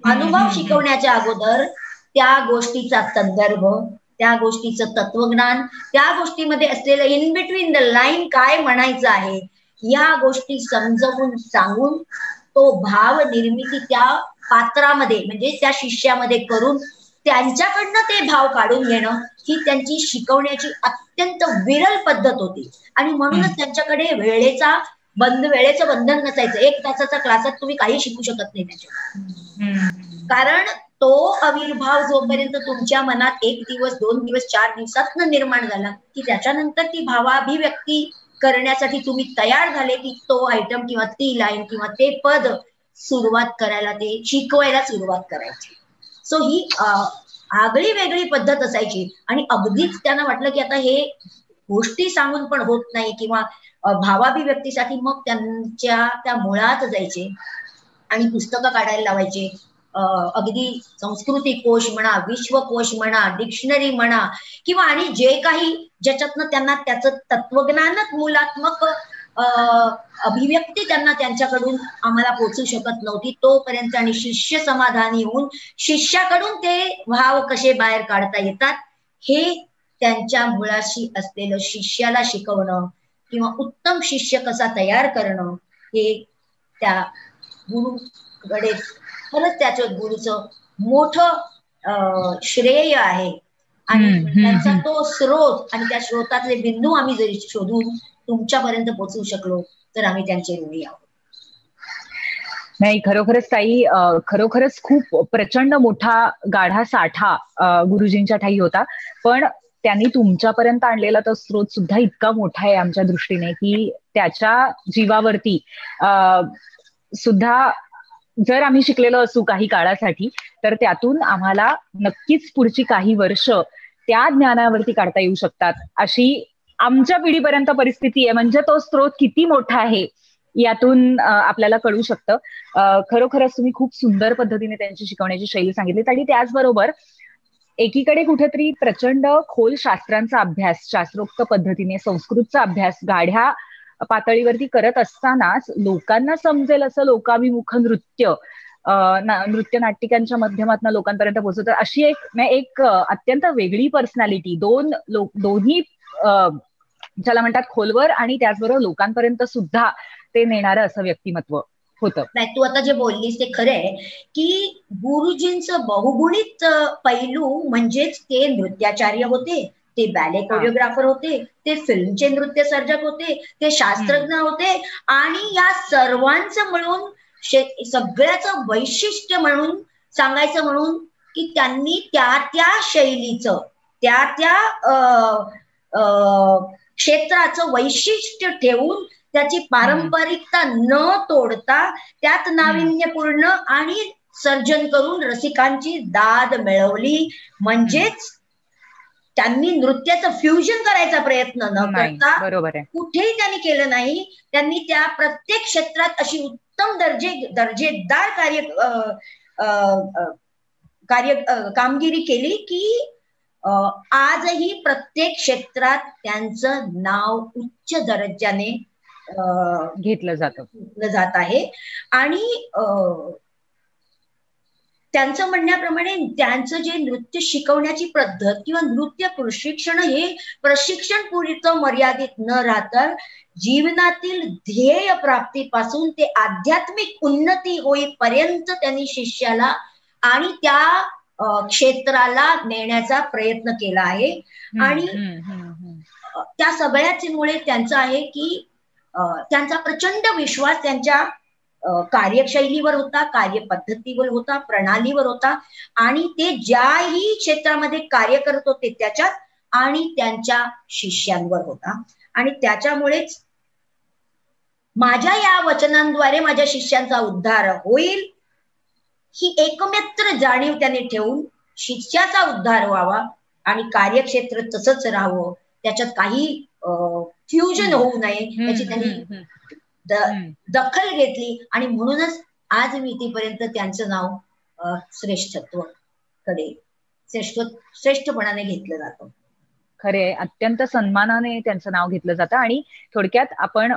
अनुभव शिकवण्याच्या अगोदर त्या गोष्टीचा संदर्भ, त्या गोष्टीचं तत्वज्ञान, त्या गोष्टीमध्ये असलेलं इन बिटवीन द लाईन काय म्हणायचं आहे या गोष्टी समजवून सांगून तो भाव निर्मिती त्या पात्रामध्ये म्हणजे त्या शिष्यामध्ये करून त्यांच्याकडनं ते भाव काढून घेणं ही त्यांची शिकवण्याची अत्यंत विरल पद्धत होती. आणि म्हणूनच त्यांच्याकडे वेळेचं बंधन नसायचं. 1 तासाचा क्लासात तुम्ही काही शिकू शकत नाही त्याच्या, कारण तो अविर्भाव जोपर्यंत तुमच्या मनात 1 दिवस 2 दिवस 4 दिवसात निर्माण झाला की त्याच्यानंतर ती भावाभिव्यक्ती करण्यासाठी तुम्ही तयार झाले की तो आयटम किंवा ती लाईन किंवा ते पद सुरुवात करायला, ते शिकवायला सुरुवात करायची. सो ही आगळी वेगळी पद्धत असायची. आणि अगदीच त्यांना वाटलं की आता हे गोष्टी सांगून पण होत नाही किंवा भावाभिव्यक्तीसाठी मग त्यांच्या त्या मुळात जायचे आणि पुस्तकं काढायला लावायचे. अगदी संस्कृती कोश म्हणा, विश्वकोश म्हणा, डिक्शनरी म्हणा किंवा आणि जे काही ज्याच्यातनं त्यांना त्याचं तत्वज्ञानच मूलात्मक अभिव्यक्ती त्यांना त्यांच्याकडून आम्हाला पोचू शकत नव्हती तोपर्यंत, आणि शिष्य समाधानी होऊन शिष्याकडून ते भाव कसे बाहेर काढता येतात हे त्यांच्या मुळाशी असलेलं शिष्याला शिकवणं किंवा उत्तम शिष्य कसा तयार करणं हे त्या गुरुकडे खरंच त्याचं गुरुचं मोठं श्रेय आहे. आणि त्यांचा तो स्रोत आणि त्या स्रोतातले बिंदू आम्ही जरी शोधून तुमच्यापर्यंत पोहोचू शकलो तर आम्ही त्यांचे ऋणी आहोत. नाही, खरोखरच ताई, खरोखरच खूप प्रचंड मोठा गाढा साठा गुरुजींच्या ठाई होता. पण त्यांनी तुमच्यापर्यंत आणलेला तो स्रोत सुद्धा इतका मोठा आहे आमच्या दृष्टीने की त्याच्या जीवावरती सुद्धा जर आम्ही शिकलेलो असू काही काळासाठी तर त्यातून आम्हाला नक्कीच पुढची काही वर्ष त्या ज्ञानावरती काढता येऊ शकतात अशी आमच्या पिढीपर्यंत परिस्थिती आहे. म्हणजे तो स्रोत किती मोठा आहे यातून आपल्याला कळू शकतं. खरोखरच तुम्ही खूप सुंदर पद्धतीने त्यांची शिकवण्याची शैली सांगितली. आणि त्याचबरोबर एकीकडे कुठेतरी प्रचंड खोल शास्त्रांचा अभ्यास, शास्त्रोक्त पद्धतीने संस्कृतचा अभ्यास गाढ्या पातळीवरती करत असतानाच लोकांना समजेल असं लोकाभिमुख नृत्य नाटिकांच्या माध्यमातून लोकांपर्यंत पोहोचवतात अशी एक अत्यंत वेगळी पर्सनॅलिटी, दोन्ही ज्याला म्हणतात खोलवर आणि त्याचबरोबर लोकांपर्यंत सुद्धा ते नेणारं असं व्यक्तिमत्व होतं. नाही, तू आता जे बोललीस ते खरं आहे की गुरुजींचं बहुगुणित पैलू म्हणजेच ते नृत्याचार्य होते, ते बॅले कोरिओग्राफर होते, ते फिल्मचे नृत्य सर्जक होते, ते शास्त्रज्ञ होते. आणि या सर्वांचं मिळून सगळ्याचं वैशिष्ट्य म्हणून सांगायचं म्हणून की त्यांनी त्या शैलीचं त्या क्षेत्राचं वैशिष्ट्य ठेवून त्याची पारंपरिकता न तोडता त्यात नाविन्यपूर्ण आणि सर्जन करून रसिकांची दाद मिळवली. म्हणजेच त्यांनी नृत्याचं फ्युजन करायचा प्रयत्न न करता कुठेही त्यांनी केलं नाही. त्यांनी त्या प्रत्येक क्षेत्रात अशी उत्तम दर्जेदार कामगिरी केली की आजही प्रत्येक क्षेत्रात त्यांचं नाव उच्च दर्जाने घेतलं जात आहे. आणि त्यांचं म्हणण्याप्रमाणे त्यांचं जे नृत्य शिकवण्याची पद्धत किंवा नृत्य प्रशिक्षण हे प्रशिक्षण पुरतं मर्यादित न राहता जीवनातील ध्येय प्राप्तीपासून ते आध्यात्मिक उन्नती होईपर्यंत त्यांनी शिष्याला आणि त्या क्षेत्राला नेण्याचा प्रयत्न केला आहे. आणि त्या सगळ्यामुळे त्यांचं आहे की त्यांचा प्रचंड विश्वास त्यांच्या कार्यशैलीवर होता, कार्यपद्धतीवर होता, प्रणालीवर होता आणि ते ज्याही क्षेत्रामध्ये कार्य करत होते त्याच्यात आणि त्यांच्या शिष्यांवर होता. आणि त्याच्यामुळेच माझ्या या वचनांद्वारे माझ्या शिष्यांचा उद्धार होईल ही एकमेत्र जाणीव त्याने ठेवून शिष्याचा उद्धार व्हावा आणि कार्यक्षेत्र तसंच राहावं, त्याच्यात काही फ्युजन होऊ नये याची त्यांनी दखल घेतली. आणि म्हणूनच आज मी इथेपर्यंत त्यांचं नाव श्रेष्ठपणाने घेतलं जातं. खरे, अत्यंत सन्मानाने त्यांचं नाव घेतलं जातं. आणि थोडक्यात आपण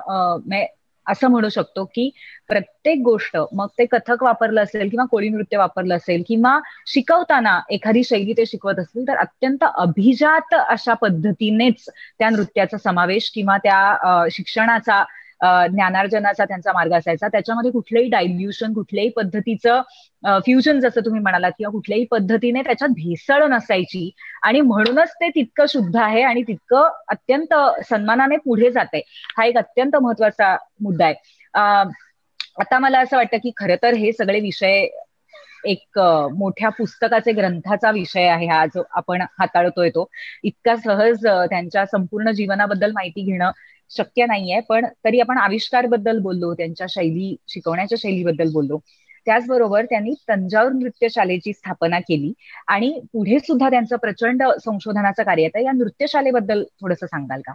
असं म्हणू शकतो की प्रत्येक गोष्ट, मग ते कथक वापरलं असेल किंवा कोळी नृत्य वापरलं असेल किंवा शिकवताना एखादी शैली ते शिकवत असतील तर अत्यंत अभिजात अशा पद्धतीनेच त्या नृत्याचा समावेश किंवा त्या शिक्षणाचा ज्ञानार्जनाचा त्यांचा मार्ग असायचा. त्याच्यामध्ये कुठलंही डायल्युशन, कुठल्याही पद्धतीचं फ्युजन जसं तुम्ही म्हणालात किंवा कुठल्याही पद्धतीने त्याच्यात भेसळ नसायची. आणि म्हणूनच ते तितकं शुद्ध आहे आणि तितकं अत्यंत सन्मानाने पुढे जाते. हा एक अत्यंत महत्वाचा मुद्दा आहे. आता मला असं वाटतं की खरं तर हे सगळे विषय एक मोठ्या पुस्तकाचे, ग्रंथाचा विषय आहे हा जो आपण हाताळतोय तो. इतका सहज त्यांच्या संपूर्ण जीवनाबद्दल माहिती घेणं शक्य नाहीये, पण तरी आपण आविष्कार बद्दल बोललो, त्यांच्या शैली, शिकवण्याच्या शैलीबद्दल बोललो. त्याचबरोबर त्यांनी तंजावर नृत्यशालेची स्थापना केली आणि पुढे सुद्धा त्यांचं प्रचंड संशोधनाचं कार्य आहे. या नृत्यशालेबद्दल थोडंसं सांगाल का?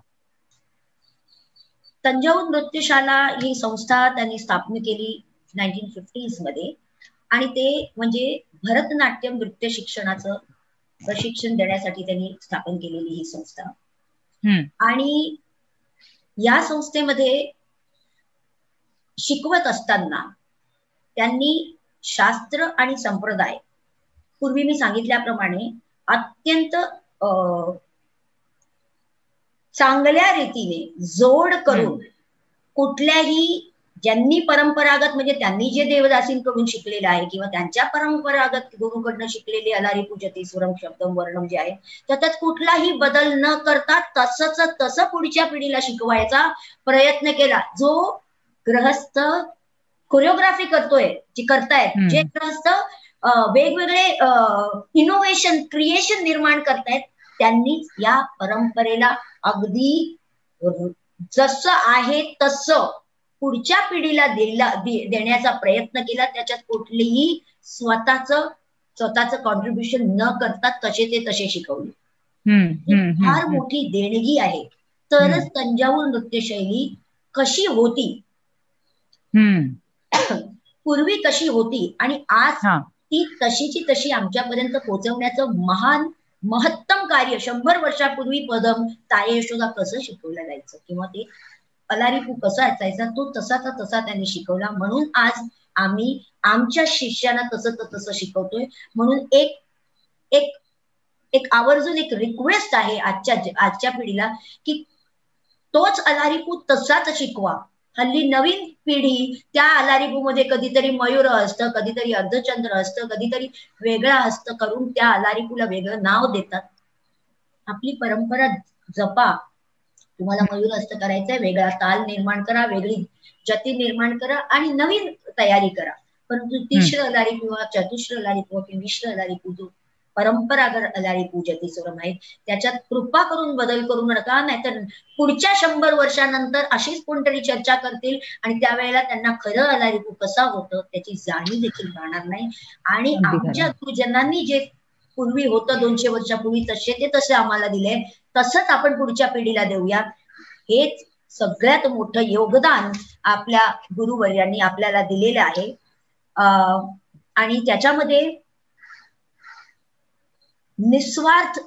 तंजावर नृत्यशाला ही संस्था त्यांनी स्थापन केली 1950s मध्ये. आणि ते म्हणजे भरतनाट्यम नृत्य शिक्षणाचं प्रशिक्षण देण्यासाठी त्यांनी स्थापन केलेली ही संस्था. आणि या संस्थेमध्ये शिकवत असताना त्यांनी शास्त्र आणि संप्रदाय, पूर्वी मी सांगितल्याप्रमाणे अत्यंत चांगल्या रीतीने जोड करून कुठल्याही ज्यांनी परंपरागत म्हणजे त्यांनी जे देवदासींकडून शिकलेलं आहे किंवा त्यांच्या परंपरागत गुरुकडनं शिकलेले अलारी पूजती सुरम शब्दम वर्णम जे आहे त्याच्यात कुठलाही बदल न करता तसंच तसं पुढच्या पिढीला शिकवायचा प्रयत्न केला. जो गृहस्थ कोरिओग्राफी करतोय, जे करतायत, जे गृहस्थ वेगवेगळे इनोव्हेशन, क्रिएशन निर्माण करतायत, त्यांनीच या परंपरेला अगदी जसं आहे तसं पुढच्या पिढीला देण्याचा प्रयत्न केला. त्याच्यात कुठलीही स्वतःच कॉन्ट्रीब्युशन न करता तसे ते तसे शिकवले. फार मोठी देणगी आहे. तरच तंजावर नृत्यशैली कशी होती, पूर्वी कशी होती आणि आज ती तशीची तशी आमच्यापर्यंत पोहोचवण्याचं महत्तम कार्य 100 वर्षापूर्वी पदम, ताये यशोदा कसं शिकवलं जायचं किंवा ते अलारीपू कसा असायचा तो तसाचा तसा त्यांनी शिकवला. म्हणून आज आम्ही आमच्या शिष्यांना तसं शिकवतोय. म्हणून एक आवर्जून एक रिक्वेस्ट आहे आजच्या पिढीला की तोच अलारीपू तसाच शिकवा. हल्ली नवीन पिढी त्या अलारीपू मध्ये कधीतरी मयूर असतं, कधीतरी अर्धचंद्र असतं, कधीतरी वेगळं असतं करून त्या अलारीपूला वेगळं नाव देतात. आपली परंपरा जपा. तुम्हाला मयूर हस्त करायचंय, वेगळा ताल निर्माण करा, वेगळी जती निर्माण करा आणि नवीन तयारी करा. परंतु तिश्र अलारी किंवा चतुश्र अलारी किंवा मिश्र अलारी जो परंपरागत अलारी जती स्वरम आहेत त्याच्यात कृपा करून बदल करू नका. नाहीतर पुढच्या 100 वर्षानंतर अशीच कोणतरी चर्चा करतील आणि त्यावेळेला त्यांना खरं अलारीपू कसा होतं त्याची जाणीव देखील राहणार नाही. आणि आमच्या गुरुजनांनी जे पूर्वी होतं 200 वर्षापूर्वी तसे आम्हाला दिले, तसंच आपण पुढच्या पिढीला देऊया. हेच सगळ्यात मोठं योगदान आपल्या गुरुवर्यांनी आपल्याला दिलेलं आहे. आणि त्याच्यामध्ये निस्वार्थ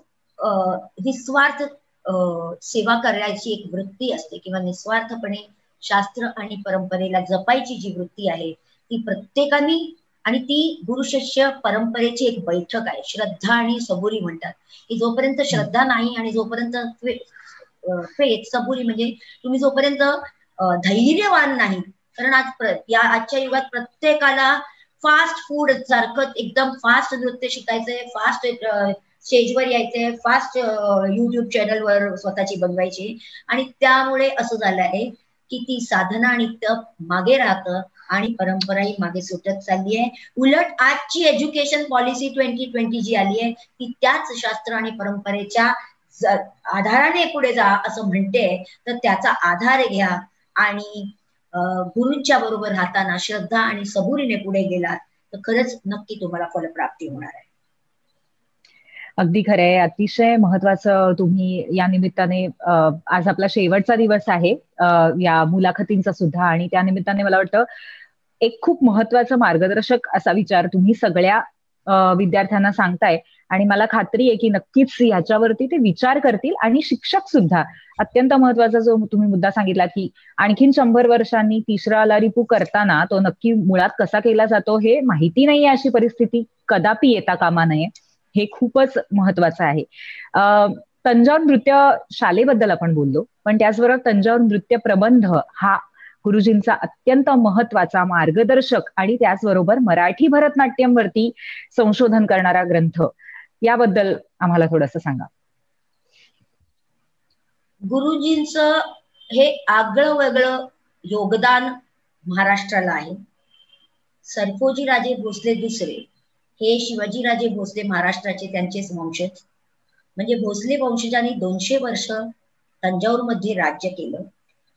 सेवा करायची एक वृत्ती असते किंवा निस्वार्थपणे शास्त्र आणि परंपरेला जपायची जी वृत्ती आहे ती प्रत्येकाने, आणि ती गुरुशिष्य परंपरेची एक बैठक आहे. श्रद्धा आणि सबुरी म्हणतात की जोपर्यंत श्रद्धा नाही आणि जोपर्यंत फेथ सबुरी म्हणजे तुम्ही जोपर्यंत धैर्यवान नाही, कारण आजच्या युगात प्रत्येकाला फास्ट फूड सारखं एकदम फास्ट नृत्य शिकायचंय, फास्ट स्टेजवर यायचंय, फास्ट युट्यूब चॅनलवर स्वतःची बनवायची, आणि त्यामुळे असं झालं आहे की ती साधना आणि तप मागे राहतं आणि परंपराही मागे सुटत चालली आहे. उलट आजची एज्युकेशन पॉलिसी 2020 जी आली आहे ती त्याच शास्त्र आणि परंपरेच्या आधाराने पुढे जा असं म्हणते. तर त्याचा आधार घ्या आणि गुरूंच्या बरोबर राहताना श्रद्धा आणि सबुरीने पुढे गेलात तर खरंच नक्की तुम्हाला फलप्राप्ती होणार आहे. अगदी खरंय. अतिशय महत्वाचं तुम्ही या निमित्ताने, आज आपला शेवटचा दिवस आहे या मुलाखतींचा सुद्धा, आणि त्या निमित्ताने मला वाटतं एक खूप महत्वाचं मार्गदर्शक असा विचार तुम्ही सगळ्या विद्यार्थ्यांना सांगताय, आणि मला खात्री आहे की नक्कीच ह्याच्यावरती ते विचार करतील. आणि शिक्षक सुद्धा, अत्यंत महत्वाचा जो तुम्ही मुद्दा सांगितला की आणखीन 100 वर्षांनी तिसरा लारिपू करताना तो नक्की मुळात कसा केला जातो हे माहिती नाहीये, अशी परिस्थिती कदापि येता कामा नये, हे खूपच महत्वाचं आहे. तंजावर नृत्य शालेबद्दल आपण बोललो, पण त्याचबरोबर तंजावर नृत्य प्रबंध हा गुरुजींचा अत्यंत महत्वाचा मार्गदर्शक आणि त्याचबरोबर मराठी भरतनाट्यम वरती संशोधन करणारा ग्रंथ, याबद्दल आम्हाला थोडंसं सांगा. गुरुजींचं हे आगळं वेगळं योगदान महाराष्ट्राला आहे. सरफोजीराजे भोसले दुसरे हे शिवाजीराजे भोसले महाराष्ट्राचे त्यांचेच वंशज, म्हणजे भोसले वंशजांनी 200 वर्ष तंजावरमध्ये राज्य केलं,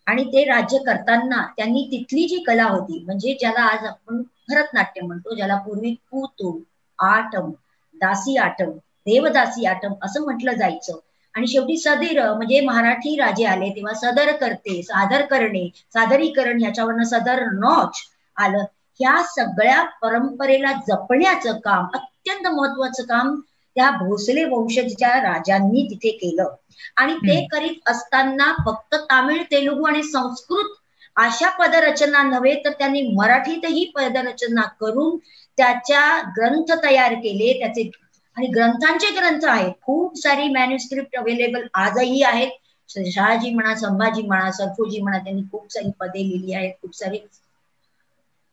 आणि ते राज्य करताना त्यांनी तिथली जी कला होती, म्हणजे ज्याला आज आपण भरतनाट्यम म्हणतो, ज्याला पूर्वी पूतू, आटम, दासी आटम, देवदासी आटम असं म्हटलं जायचं, आणि शेवटी सदीर म्हणजे मराठी राजे आले तेव्हा सदर करते, सादर करणे, सादरीकरण ह्याच्यावरनं सदर नॉच आलं. ह्या सगळ्या परंपरेला जपण्याचं काम, अत्यंत महत्वाचं काम त्या भोसले वंशजच्या राजांनी तिथे केलं. आणि ते करीत असताना फक्त तामिळ, तेलुगू आणि संस्कृत अशा पदरचना नव्हे, तर त्यांनी मराठीतही पदरचना करून त्याच्या ग्रंथ तयार केले. त्याचे आणि ग्रंथांचे ग्रंथ आहेत, खूप सारी मॅन्युस्क्रिप्ट अवेलेबल आजही आहेत. शहाजी म्हणा, संभाजी म्हणा, सरफोजी म्हणा, त्यांनी खूप सारी पदे लिहिली आहेत, खूप सारी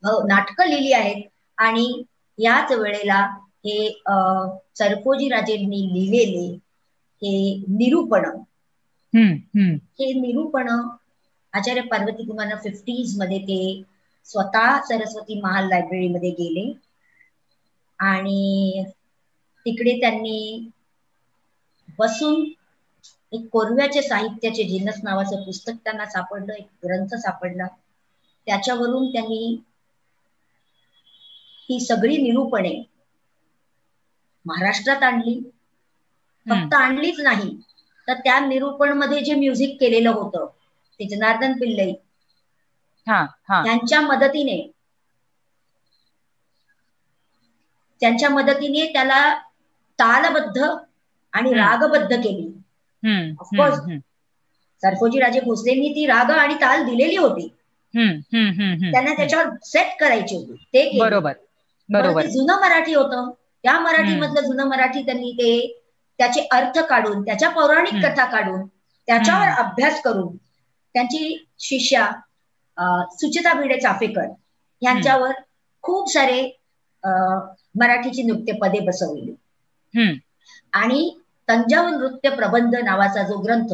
नाटकं लिहिली आहेत. आणि याच वेळेला हे सरफोजी राजेंनी लिहिलेले हे निरूपण, हे निरूपण आचार्य पार्वती कुमार 50s मध्ये ते स्वतः सरस्वती महाल लायब्ररीमध्ये गेले आणि तिकडे त्यांनी बसून एक कोरव्याचे साहित्याचे जिन्नस नावाचं पुस्तक त्यांना सापडलं, एक ग्रंथ सापडला. त्याच्यावरून त्यांनी ही सगळी निरूपणे महाराष्ट्रात आणली. फक्त आणलीच नाही, तर त्या निरूपण मध्ये जे म्युझिक केलेलं होतं ते जनार्दन पिल्लई त्यांच्या मदतीने त्याला तालबद्ध आणि रागबद्ध केली. ऑफकोर्स सरफोजी राजे भोसलेंनी ती राग आणि ताल दिलेली होती, त्यांना त्याच्यावर सेट करायची होती, ते बरोबर. ते जुनं मराठी होतं, त्या मराठी मधलं जुनं मराठी त्यांनी ते त्याचे अर्थ काढून, त्याच्या पौराणिक कथा काढून, त्याच्यावर अभ्यास करून त्यांची शिष्या सुचिता भिडे चाफेकर यांच्यावर खूप सारे मराठीची नृत्यपदे बसवली. आणि तंजावर नृत्य प्रबंध नावाचा जो ग्रंथ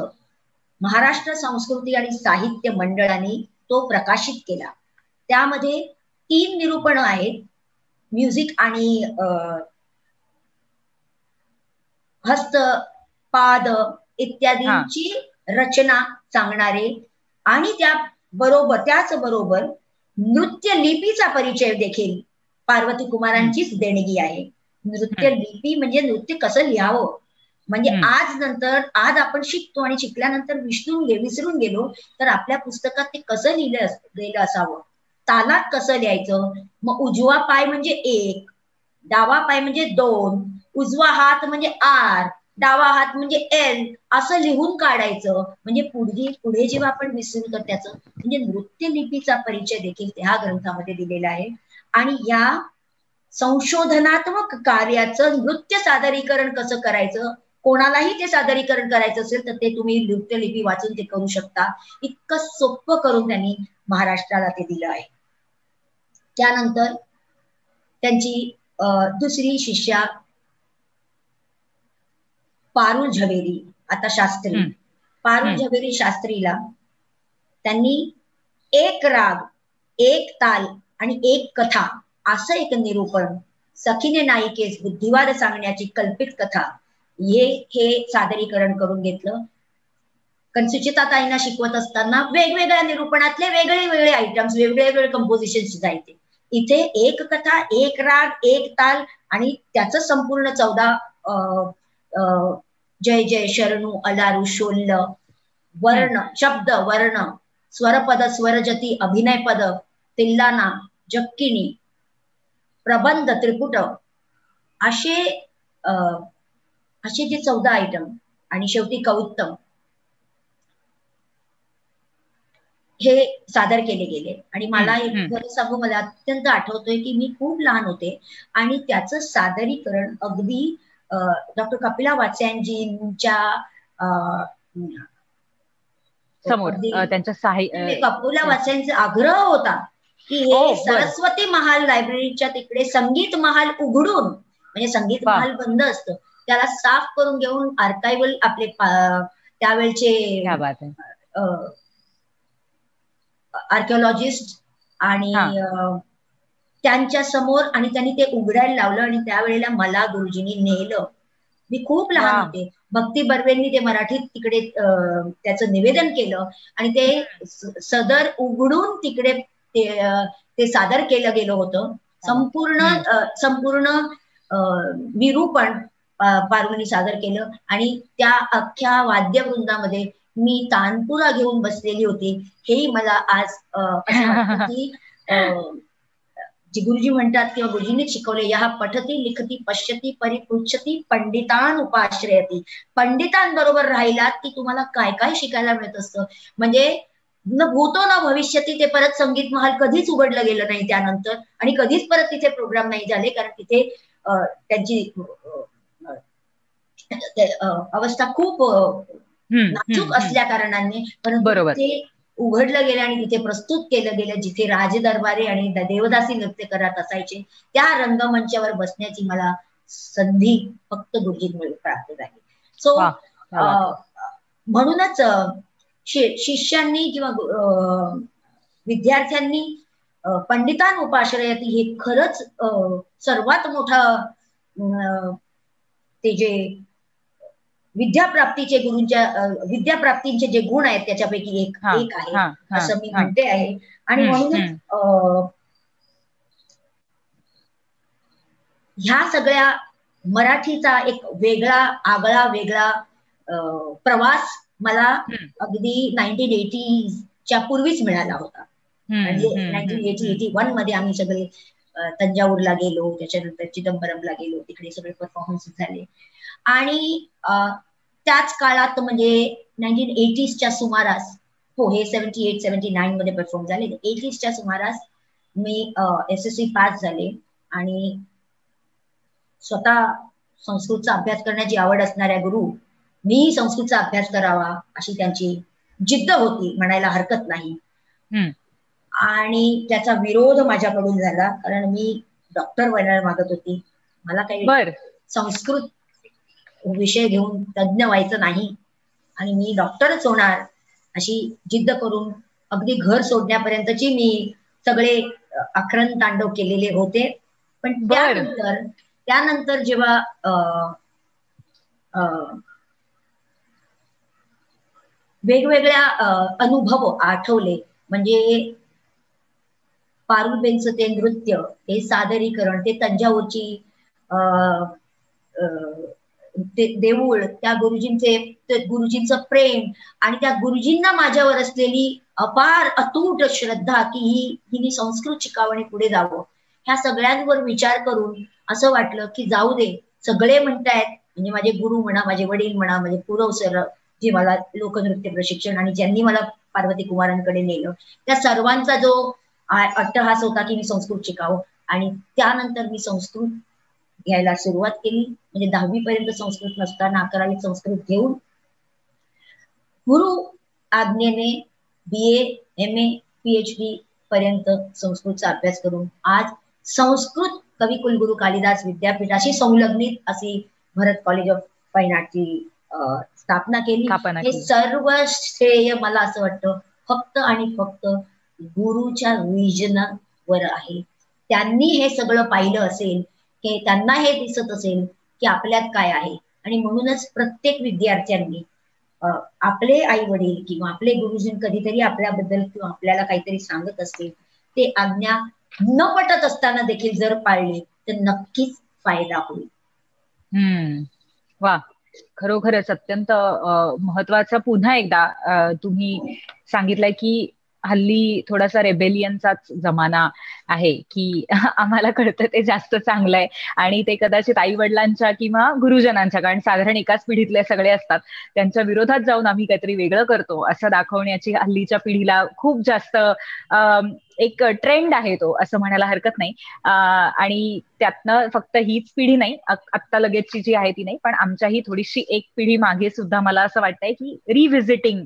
महाराष्ट्र संस्कृती आणि साहित्य मंडळाने तो प्रकाशित केला, त्यामध्ये 3 निरूपणं आहेत, म्युझिक आणि हस्त, पाद इत्यादींची रचना सांगणारे, आणि त्याचबरोबर नृत्य लिपीचा परिचय देखील पार्वती कुमारांचीच देणगी आहे. नृत्य लिपी म्हणजे नृत्य कसं लिहावं, म्हणजे आज आपण शिकतो आणि शिकल्यानंतर विसरून गेलो, तर आपल्या पुस्तकात ते कसं लिहिलं गेलं असावं, तालात कसं लिहायचं. मग उजवा पाय म्हणजे 1, डावा पाय म्हणजे 2, उजवा हात म्हणजे R, डावा हात म्हणजे एल असं लिहून काढायचं. म्हणजे पुढे जेव्हा आपण विसरू तर त्याचं म्हणजे नृत्यलिपीचा परिचय देखील ह्या ग्रंथामध्ये दिलेला आहे. आणि या संशोधनात्मक कार्याचं नृत्य सादरीकरण कसं करायचं, कोणालाही ते सादरीकरण करायचं असेल तर ते तुम्ही नृत्यलिपी वाचून ते करू शकता. इतकं सोपं करून त्यांनी महाराष्ट्राला ते दिलं आहे. त्यानंतर त्यांची दुसरी शिष्या पारुल झवेरी, आता शास्त्री, पारुल झवेरी शास्त्रीला त्यांनी एक राग, एक ताल आणि एक कथा असं एक निरूपण, सखीने नायिकेस बुद्धिवाद सांगण्याची कल्पित कथा हे सादरीकरण करून घेतलं. कारण सुचिताताईंना शिकवत असताना वेगवेगळ्या निरूपणातले वेगळे आयटम्स, वेगवेगळे कंपोजिशन्स जायचे. इथे एक कथा, एक राग, एक ताल आणि त्याचं संपूर्ण 14 जय जय शरणू अलारू शोल्ल, वर्ण, शब्द, वर्ण, स्वरपद, स्वरजती, अभिनयपद, तिल्लाना, जक्किनी, प्रबंध, त्रिपुट असे जे 14 आयटम आणि शेवटी कौत्तम हे सादर केले गेले. आणि मला एक सांगू, मला अत्यंत आठवतोय की मी खूप लहान होते आणि त्याचं सादरीकरण अगदी डॉक्टर कपिला वात्स्यायनजींच्या समोर त्यांच्या कपिला वात्स्यायनचा आग्रह होता की हे सरस्वती महाल लायब्ररीच्या तिकडे संगीत महाल उघडून, म्हणजे संगीत महाल बंद असतं त्याला साफ करून घेऊन आर्कायवल आपले त्यावेळचे आर्किओलॉजिस्ट आणि त्यांच्या समोर, आणि त्यांनी ते उघडायला लावलं. आणि त्यावेळेला मला गुरुजींनी नेलं. मी खूप लहान होते. भक्ती बर्वेंनी ते मराठीत तिकडे त्याचं निवेदन केलं आणि ते सदर उघडून तिकडे ते सादर केलं गेलं होतं. संपूर्ण निरूपण पारुलनी सादर केलं. आणि त्या अख्ख्या वाद्यवृंदामध्ये मी तानपुरा घेऊन बसलेली होती. हेही मला आज असं वाटतं की जे गुरुजी म्हणतात किंवा गुरुजींनी शिकवले, या पठती लिखती पश्यती परिपृच्छती पंडितान उपाश्रयती. पंडितांबरोबर राहिलात की तुम्हाला काय काय शिकायला मिळत असतं. म्हणजे न भूतो न भविष्यती ते परत संगीत महाल कधीच उघडलं गेलं नाही त्यानंतर, आणि कधीच परत तिथे प्रोग्राम नाही झाले, कारण तिथे त्यांची अवस्था खूप नाजूक असल्या कारणाने. परंतु ते उघडलं गेलं आणि तिथे प्रस्तुत केलं गेलं, जिथे राजदरबारी आणि देवदासी नृत्य करत असायचे. त्या रंगमंचावर बसण्याची मला संधी फक्त गुरुजींमुळे प्राप्त झाली. सो म्हणूनच शिष्यांनी किंवा विद्यार्थ्यांनी पंडितान उपाश्रयती हे खरंच सर्वात मोठं ते जे विद्याप्राप्तीचे जे गुण आहेत त्याच्यापैकी एक आहे असं मी म्हणते आहे. आणि म्हणूनच ह्या सगळ्या मराठीचा एक वेगळा प्रवास मला अगदी 1980च्या पूर्वीच मिळाला होता. म्हणजे 1981 मध्ये आम्ही सगळे तंजावरला गेलो, त्याच्यानंतर चिदंबरमला गेलो, तिकडे सगळे परफॉर्मन्स झाले. आणि त्याच काळात म्हणजे 1980च्या सुमारास, हो हे 78-79 मध्ये परफॉर्म झाले. 80च्या सुमारास मी SSC पास झाले आणि स्वतः संस्कृतचा अभ्यास करण्याची आवड असणाऱ्या गुरु, मी संस्कृतचा अभ्यास करावा अशी त्यांची जिद्द होती म्हणायला हरकत नाही. आणि त्याचा विरोध माझ्याकडून झाला, कारण मी डॉक्टर बनायला मागत होती. मला काही संस्कृत विषय घेऊन तज्ञ व्हायचं नाही आणि मी डॉक्टरच होणार अशी जिद्द करून अगदी घर सोडण्यापर्यंतची मी सगळे आक्रंद तांडव केलेले होते. पण त्यानंतर जेव्हा वेगवेगळ्या अनुभव आठवले, म्हणजे पारुलबेनचं ते नृत्य, ते सादरीकरण, ते तंजावरची ते देऊळ, त्या गुरुजींचं प्रेम आणि त्या गुरुजींना माझ्यावर असलेली अपार अतूट श्रद्धा की हिने संस्कृत शिकावं आणि पुढे जावं, ह्या सगळ्यांवर विचार करून असं वाटलं की जाऊ दे, सगळे म्हणतायत म्हणजे माझे गुरु म्हणा, माझे वडील म्हणा, माझे पुरव सर जे मला लोकनृत्य प्रशिक्षण आणि ज्यांनी मला पार्वती कुमारांकडे नेलं, त्या सर्वांचा जो अट्टहास होता की मी संस्कृत शिकावं. आणि त्यानंतर मी संस्कृत घ्यायला सुरुवात केली. म्हणजे 10वी पर्यंत संस्कृत नसताना 11वीत संस्कृत घेऊन गुरु आज्ञेने BA, MA, PhD पर्यंत संस्कृतचा अभ्यास करून आज संस्कृत कविकुलगुरू कालिदास विद्यापीठाशी संलग्नित अशी भरत कॉलेज ऑफ फाईन आर्टची स्थापना केली. हे सर्व श्रेय मला असं वाटतं फक्त आणि फक्त गुरुच्या विजनावर आहे. त्यांनी हे सगळं पाहिलं असेल की त्यांना हे दिसत असेल की आपल्यात काय आहे. आणि म्हणूनच प्रत्येक विद्यार्थ्यांनी आपले आई वडील किंवा आपले गुरुजी कधीतरी आपल्याबद्दल किंवा आपल्याला काहीतरी सांगत असतील, ते आज्ञा न पटत असताना देखील जर पाळले तर नक्कीच फायदा होईल. वा, खरोखरच अत्यंत महत्वाचं पुन्हा एकदा तुम्ही सांगितलंय की हल्ली थोडासा रेबेलियनचाच जमाना आहे की आम्हाला कळतं ते जास्त चांगलं आहे आणि ते कदाचित आई वडिलांच्या किंवा गुरुजनांच्या, कारण साधारण एकाच पिढीतले सगळे असतात, त्यांच्या विरोधात जाऊन आम्ही काहीतरी वेगळं करतो असं दाखवण्याची हल्लीच्या पिढीला खूप जास्त एक ट्रेंड आहे तो, असं म्हणायला हरकत नाही. आणि त्यातनं फक्त हीच पिढी नाही, आत्ता लगेचची जी आहे ती नाही, पण आमच्याही थोडीशी एक पिढी मागे सुद्धा मला असं वाटतंय की रिव्हिजिटिंग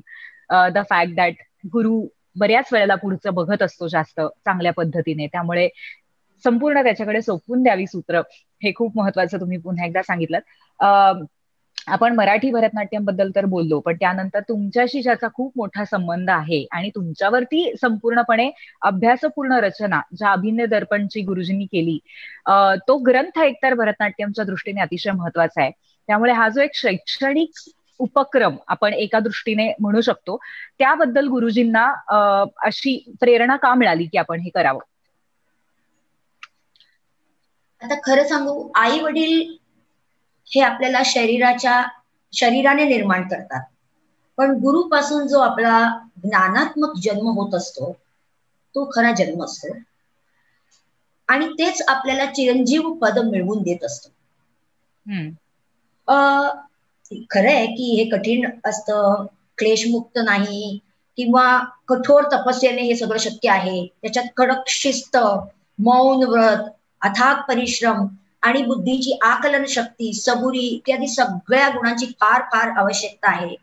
द फॅक्ट दॅट गुरु बऱ्याच वेळेला पुढचं बघत असतो जास्त चांगल्या पद्धतीने. त्यामुळे संपूर्ण त्याच्याकडे सोपवून द्यावी सूत्र, हे खूप महत्वाचं तुम्ही पुन्हा एकदा सांगितलं. आपण मराठी भरतनाट्यम बद्दल तर बोललो, पण त्यानंतर तुमच्याशी ज्याचा खूप मोठा संबंध आहे आणि तुमच्यावरती संपूर्णपणे अभ्यासपूर्ण रचना ज्या अभिनय दर्पणची गुरुजींनी केली, तो ग्रंथ एकतर भरतनाट्यमच्या दृष्टीने अतिशय महत्वाचा आहे. त्यामुळे हा जो एक शैक्षणिक उपक्रम आपण एका दृष्टीने म्हणू शकतो, त्याबद्दल गुरुजींना अशी प्रेरणा का मिळाली की आपण हे करावं? आता खरं सांगू, आई वडील हे आपल्याला शरीराने निर्माण करतात, पण गुरुपासून जो आपला ज्ञानात्मक जन्म होत असतो तो खरा जन्म असतो आणि तेच आपल्याला चिरंजीव पद मिळवून देत असतो. खरं आहे की हे कठीण असतं, क्लेशमुक्त नाही किंवा कठोर तपस्येने हे सगळं शक्य आहे. त्याच्यात कडक शिस्त, मौन व्रत, अथाक परिश्रम आणि बुद्धीची आकलन शक्ती, सबुरी इत्यादी सगळ्या गुणांची फार फार आवश्यकता आहे.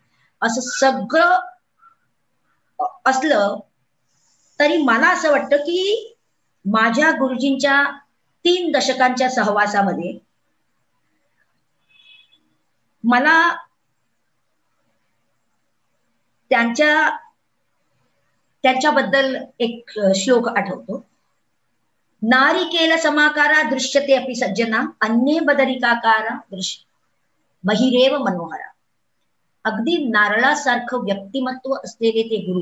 असं सगळं असलं तरी मला असं वाटतं की माझ्या गुरुजींच्या 3 दशकांच्या सहवासामध्ये मला त्यांच्याबद्दल एक श्लोक आठवतो. नारिकेल समाकारा दृश्यते अपि सज्जना, अन्ये बदरिकाकारा दृश्य बहिरेव मनोहरा. अगदी नारळासारखं व्यक्तिमत्व असलेले ते गुरु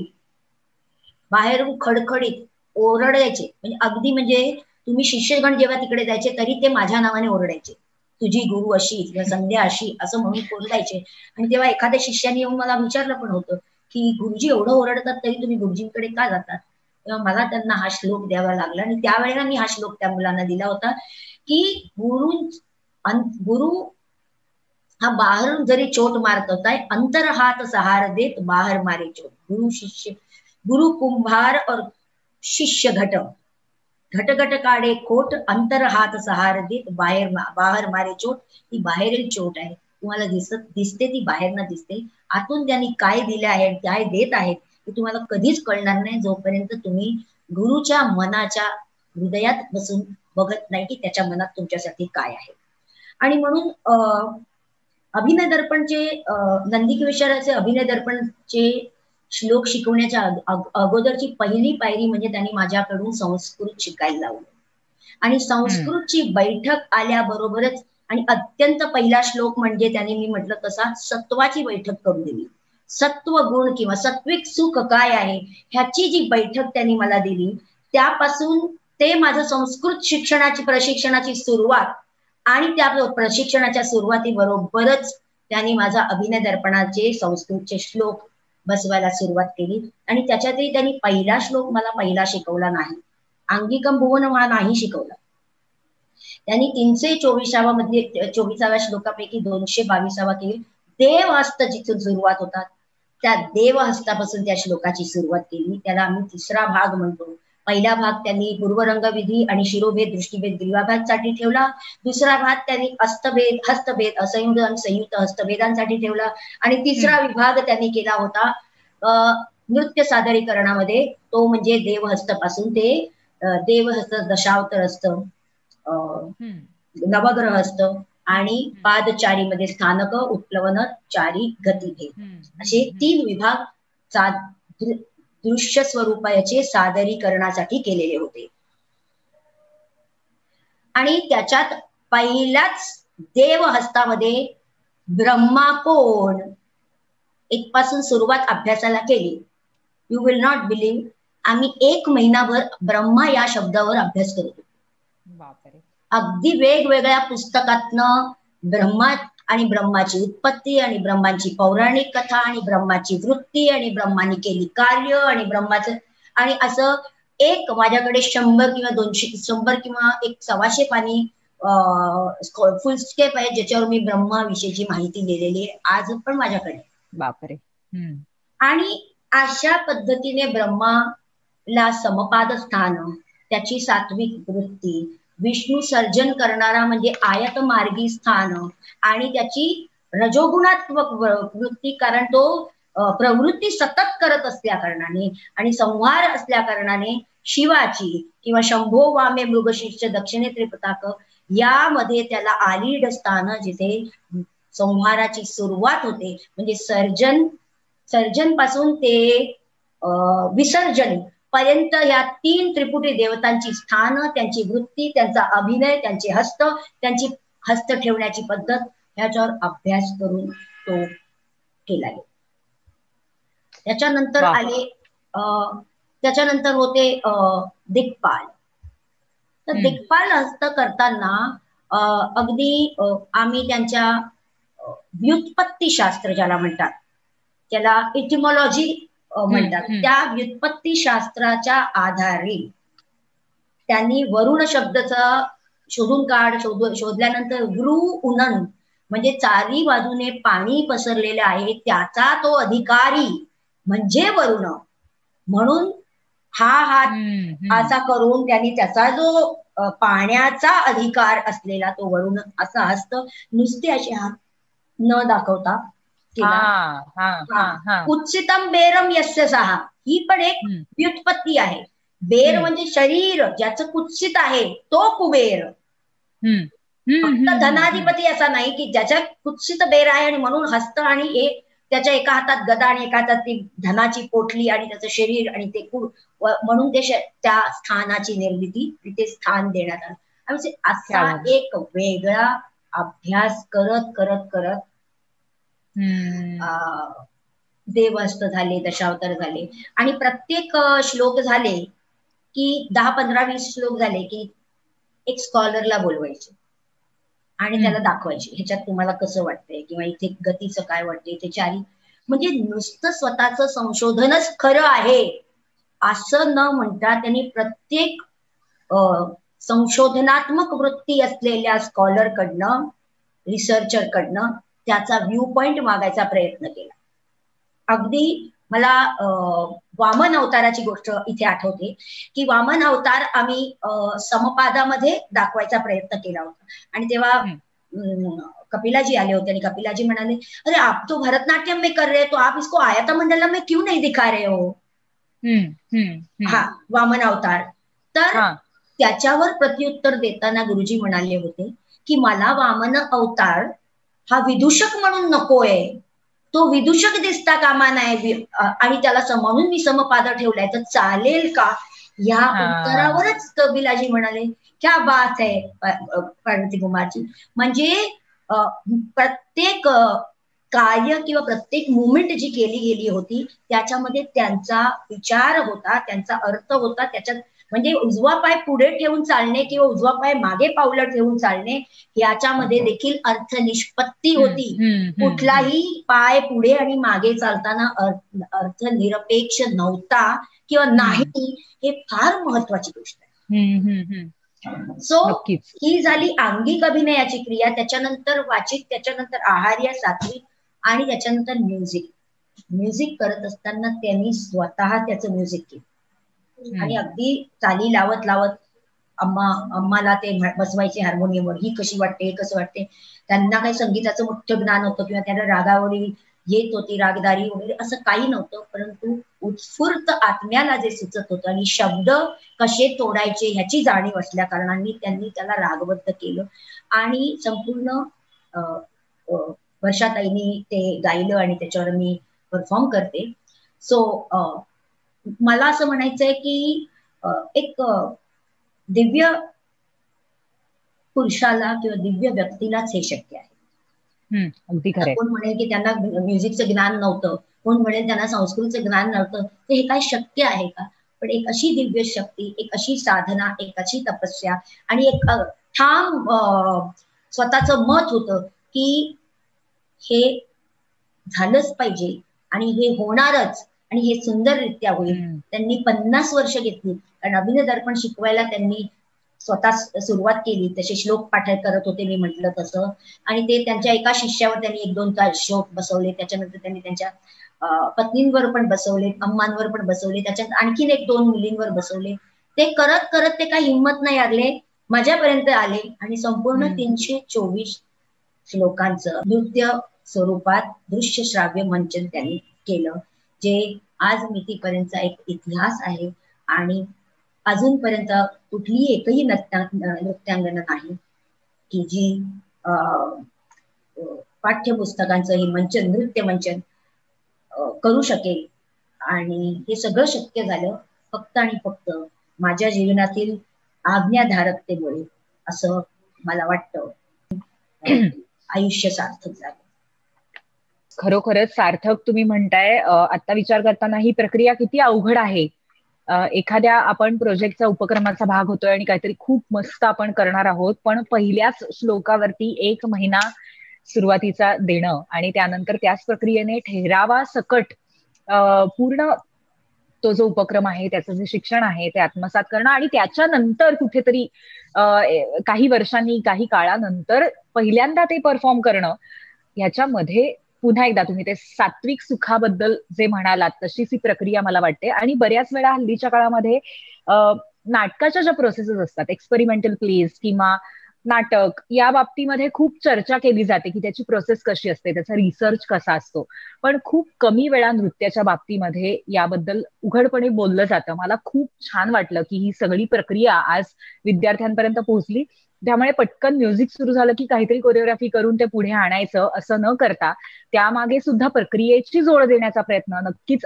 बाहेरून खडखडीत ओरडायचे, म्हणजे अगदी म्हणजे तुम्ही शिष्यगण जेव्हा तिकडे जायचे तरी ते माझ्या नावाने ओरडायचे, तुझी गुरु अशी किंवा संध्या अशी असं म्हणून ओरडायचे. आणि तेव्हा एखाद्या शिष्याने येऊन मला विचारलं पण होतं की गुरुजी एवढं ओरडतात तरी तुम्ही गुरुजींकडे का जातात? तेव्हा मला त्यांना हा श्लोक द्यावा लागला आणि त्यावेळेला मी हा श्लोक त्या मुलांना दिला होता की गुरु हा बाहेरून जरी चोट मारत होता, अंतर हात सहार देत बाहर मारे चोट. गुरु कुंभार और शिष्य घट, घट घट काढे खोट, अंतर हात सहार देत बाहेर मारे चोट. ही बाहेरील चोट आहे, तुम्हाला दिसते ती बाहेरनं दिसते, आतून त्यांनी काय दिले आहे, काय देत आहेत ते तुम्हाला कधीच कळणार नाही जोपर्यंत तुम्ही गुरुच्या मनाच्या हृदयात बसून बघत नाही की त्याच्या मनात तुमच्यासाठी काय आहे. आणि म्हणून अभिनय दर्पणचे नंदिकेश्वराचे अभिनय दर्पणचे श्लोक शिकवण्याच्या अगोदरची पहिली पायरी म्हणजे त्यांनी माझ्याकडून संस्कृत शिकायला लावलं. आणि संस्कृतची बैठक आल्याबरोबरच आणि अत्यंत पहिला श्लोक म्हणजे त्यांनी मी म्हटलं तसा सत्वाची बैठक करून दिली. सत्व गुण किंवा सत्विक सुख काय आहे ह्याची जी बैठक त्यांनी मला दिली, त्यापासून ते माझं संस्कृत प्रशिक्षणाची सुरुवात आणि त्या प्रशिक्षणाच्या सुरुवातीबरोबरच त्यांनी माझा अभिनय दर्पणाचे संस्कृतचे श्लोक बसवायला सुरुवात केली. आणि त्याच्यातही त्यांनी पहिला श्लोक मला शिकवला नाही, अंगिकम भुवन मला नाही शिकवला. त्यांनी 324व्या श्लोकापैकी 222 केली. देवहस्त जिथून सुरुवात होतात त्या देवहस्तापासून त्या श्लोकाची सुरुवात केली. त्याला आम्ही तिसरा भाग म्हणतो. पहिला भाग त्यांनी पूर्वरंग विधी आणि शिरोभेद दृष्टीभेद ग्रीवाभासाठी ठेवला. दुसरा भाग त्यांनी हस्तभेद असंयुक्त आणि संयुक्त हस्तभेदांसाठी ठेवला. आणि तिसरा विभाग त्यांनी केला होता नृत्य सादरीकरणामध्ये, तो म्हणजे देवहस्त पासून ते देवहस्त, दशावतार हस्त, नवग्रह हस्त आणि पादचारीमध्ये स्थानक, उत्प्लवन, चारी, गतिभेद असे 3 विभाग दृश्य स्वरूपाचे सादरीकरणासाठी केलेले होते. आणि त्याच्यात पहिल्याच देवहस्तामध्ये ब्रह्मा कोण इथपासून सुरुवात अभ्यासाला केली. यू विल नॉट बिलीव्ह, आम्ही 1 महिनाभर ब्रह्मा या शब्दावर अभ्यास करत होतो. अगदी वेगवेगळ्या पुस्तकातनं ब्रह्मा आणि ब्रह्माची उत्पत्ती आणि ब्रह्माची पौराणिक कथा आणि ब्रह्माची वृत्ती आणि ब्रह्माने केली कार्य आणि ब्रह्माचं, आणि असं एक माझ्याकडे 100 किंवा 125 पानी फुलस्केप आहे ज्याच्यावर मी ब्रह्माविषयीची माहिती लिहिलेली आहे आज पण माझ्याकडे. बापरे. आणि अशा पद्धतीने ब्रह्माला समपाद स्थान, त्याची सात्विक वृत्ती, विष्णू सर्जन करणारा म्हणजे आयत मार्गी स्थान आणि त्याची रजोगुणात्मक वृत्ती, कारण तो प्रवृत्ती सतत करत असल्या कारणाने आणि संहार असल्या कारणाने शिवाची किंवा शंभो वामे मृगशीर्ष दक्षिणे त्रिपताक यामध्ये त्याला आलीड स्थान, जिथे संहाराची सुरुवात होते, म्हणजे सर्जन पासून ते विसर्जन पर्यंत या 3 त्रिपुटी देवतांची स्थान, त्यांची वृत्ती, त्यांचा अभिनय, त्यांचे हस्त, त्यांची हस्त ठेवण्याची पद्धत ह्याच्यावर अभ्यास करून तो केला गेला. त्याच्यानंतर त्याच्यानंतर होते दिक्पाल. तर दिक्पाल हस्त करताना अगदी आम्ही त्यांच्या व्युत्पत्ती शास्त्र ज्याला म्हणतात, त्याला इटिमॉलॉजी म्हणतात, त्या व्युत्पत्ती शास्त्राच्या आधारे त्यांनी वरुण शब्दाचा शोधल्यानंतर वृ उनन म्हणजे 4 बाजूने पाणी पसरलेलं आहे त्याचा तो अधिकारी म्हणजे वरुण, म्हणून हा हात असा करून त्यांनी त्याचा जो पाण्याचा अधिकार असलेला तो वरुण असा हस्त नुसते असे हात न दाखवता कुत्सितम बेरम यस्य सहा, ही पण एक व्युत्पत्ती आहे. बेर म्हणजे शरीर ज्याचं कुत्सित आहे तो कुबेर. फक्त धनाधिपती असा नाही की ज्याच्या कुत्सित बेर आहे आणि म्हणून हस्त आणि त्याच्या एका हातात गदा आणि एका हातात ती धनाची पोटली आणि त्याचं शरीर आणि ते म्हणून ते त्या स्थानाची निर्मिती, ते स्थान देण्यात आलं. म्हणजे असा एक वेगळा अभ्यास करत करत करत देवहस्त झाले, दशावतार झाले आणि प्रत्येक श्लोक झाले की 10, 15, 20 श्लोक झाले की एक स्कॉलरला बोलवायचे आणि त्याला दाखवायचे ह्याच्यात तुम्हाला कसं वाटतंय किंवा इथे गतीचं काय वाटतंय, इथे चारी, म्हणजे नुसतं स्वतःचं संशोधनच खरं आहे असं न म्हणता त्यांनी प्रत्येक संशोधनात्मक वृत्ती असलेल्या स्कॉलर कडनं, रिसर्चर कडनं त्याचा व्ह्यू पॉइंट मागायचा प्रयत्न केला. अगदी मला वामन अवताराची गोष्ट इथे आठवते की वामन अवतार आम्ही समपादामध्ये दाखवायचा प्रयत्न केला होता आणि तेव्हा कपिलाजी आले होते आणि कपिलाजी म्हणाले, अरे आप तो भरतनाट्यम में कर रहे तो आप इसको आयत मंडलम में क्यों नहीं दिखा रहे हो. हा वामन अवतार. तर त्याच्यावर प्रत्युत्तर देताना गुरुजी म्हणाले होते की मला वामन अवतार हा विदूषक म्हणून नकोय, तो विदूषक दिसता कामा नाही आणि त्याला म्हणून मी समपाद ठेवलाय तर चालेल का. या उत्तरावरच कपिलाजी म्हणाले क्या बात आहे पार्वती कुमारची, म्हणजे प्रत्येक कार्य किंवा प्रत्येक मुवमेंट जी केली गेली होती त्याच्यामध्ये त्यांचा विचार होता, त्यांचा अर्थ होता. त्याच्यात म्हणजे उजवा पाय पुढे ठेवून चालणे किंवा उजवा पाय मागे पावलं ठेवून चालणे याच्यामध्ये देखील अर्थ निष्पत्ती होती. कुठलाही पाय पुढे आणि मागे चालताना अर्थ निरपेक्ष नव्हता किंवा नाही, हे फार महत्वाची गोष्ट आहे. सो नक्कीच. ही झाली अंगिक अभिनयाची क्रिया, त्याच्यानंतर वाचिक, त्याच्यानंतर आहार्य, सात्विक आणि त्याच्यानंतर म्युझिक करत असताना त्यांनी स्वतः त्याचं म्युझिक केलं आणि अगदी चाली लावत लावत अम्माला ते बसवायचे हार्मोनियमवर, ही कशी वाटते, हे कसं वाटते. त्यांना काही संगीताचं मोठं ज्ञान होतं किंवा त्यांना रागावरी येत होती, रागदारी वगैरे असं काही नव्हतं, परंतु उत्स्फूर्त आत्म्याला जे सुचत होतं आणि शब्द कसे तोडायचे ह्याची जाणीव असल्या कारणाने त्यांनी त्याला रागबद्ध केलं आणि संपूर्ण वर्षाताईंनी ते गायलं आणि त्याच्यावर मी परफॉर्म करते. सो मला असं म्हणायचंय की एक दिव्य पुरुषाला किंवा दिव्य व्यक्तीलाच हे शक्य आहे. अगदी खरं. कोण म्हणेल की त्यांना म्युझिकचं ज्ञान नव्हतं, कोण म्हणेल त्यांना संस्कृतचं ज्ञान नव्हतं, तर हे काय शक्य आहे का? पण एक अशी दिव्य शक्ती, एक अशी साधना, एक अशी तपस्या आणि एक ठाम स्वतःचं मत होतं की हे झालंच पाहिजे आणि हे होणारच आणि हे सुंदररित्या होईल. त्यांनी 50 वर्ष घेतली, कारण अभिनय दर्पण शिकवायला त्यांनी स्वतः सुरुवात केली. तसे श्लोक पाठ करत होते मी म्हटलं तसं, आणि ते त्यांच्या एका शिष्यावर त्यांनी 1-2 तास श्लोक बसवले. त्याच्यानंतर त्यांनी त्यांच्या पत्नींवर पण बसवले, अम्मांवर पण बसवले, त्याच्यात आणखीन 1-2 मुलींवर बसवले. ते करत करत ते काही हिंमत नाही हारले, माझ्यापर्यंत आले आणि संपूर्ण 324 श्लोकांचं नृत्य स्वरूपात दृश्य श्राव्य मंचन त्यांनी केलं, जे आज मितीपर्यंतचा एक इतिहास आहे. आणि अजूनपर्यंत कुठलीही एकही नृत्यांगना नाही की जी पाठ्यपुस्तकांचं हे मंचन, नृत्य मंचन करू शकेल. आणि हे सगळं शक्य झालं फक्त आणि फक्त माझ्या जीवनातील आज्ञाधारकतेमुळे, असं मला वाटतं. आयुष्य सार्थक झालं. खरोखरच सार्थक तुम्ही म्हणताय. आता विचार करताना ही प्रक्रिया किती अवघड आहे. एखाद्या आपण प्रोजेक्टचा उपक्रमाचा भाग होतोय आणि काहीतरी खूप मस्त आपण करणार आहोत, पण पहिल्याच श्लोकावरती 1 महिना सुरुवातीचा देणं आणि त्यानंतर त्याच प्रक्रियेने ठहरावा सकट पूर्ण तो जो उपक्रम आहे, त्याचं जे शिक्षण आहे ते आत्मसात करणं आणि त्याच्यानंतर कुठेतरी काही वर्षांनी, काही काळानंतर पहिल्यांदा ते परफॉर्म करणं, ह्याच्यामध्ये पुन्हा एकदा तुम्ही ते सात्विक सुखाबद्दल जे म्हणालात तशीच ही प्रक्रिया मला वाटते. आणि बऱ्याच वेळा हल्लीच्या काळामध्ये नाटकाच्या ज्या प्रोसेसेस असतात, एक्सपेरिमेंटल प्लेज किंवा नाटक, या बाबतीमध्ये खूप चर्चा केली जाते की त्याची प्रोसेस कशी असते, त्याचा रिसर्च कसा असतो, पण खूप कमी वेळा नृत्याच्या बाबतीमध्ये याबद्दल उघडपणे बोललं जातं. मला खूप छान वाटलं की ही सगळी प्रक्रिया आज विद्यार्थ्यांपर्यंत पोहोचली. त्यामुळे पटकन म्युझिक सुरू झालं की काहीतरी कोरिओग्राफी करून ते पुढे आणायचं असं न करता त्यामागे सुद्धा प्रक्रियेची जोड देण्याचा प्रयत्न नक्कीच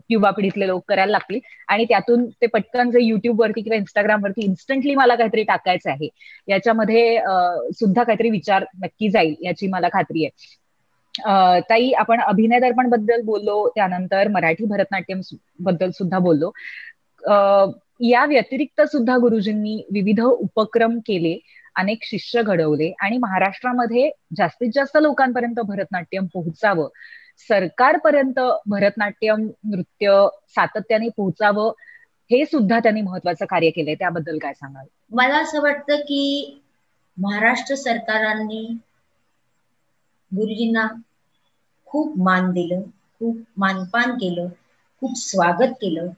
युवा पिढीतले लोक करायला लागतील. आणि त्यातून ते पटकन जे युट्यूबवरती किंवा इंस्टाग्रामवरती इन्स्टंटली मला काहीतरी टाकायचं आहे, याच्यामध्ये सुद्धा काहीतरी विचार नक्की जाईल याची मला खात्री आहे. ताई, आपण अभिनय दर्पण बद्दल बोललो, त्यानंतर मराठी भरतनाट्यम बद्दल सुद्धा बोललो. या व्यतिरिक्त सुद्धा गुरुजींनी विविध उपक्रम केले, अनेक शिष्य घडवले आणि महाराष्ट्रामध्ये जास्तीत जास्त लोकांपर्यंत भरतनाट्यम पोहोचावं, सरकारपर्यंत भरतनाट्यम नृत्य सातत्याने पोहोचावं, हे सुद्धा त्यांनी महत्वाचं कार्य केलंय. त्याबद्दल काय सांगाल? मला असं वाटतं की महाराष्ट्र सरकारांनी गुरुजींना खूप मान दिलं, खूप मानपान केलं, खूप स्वागत केलं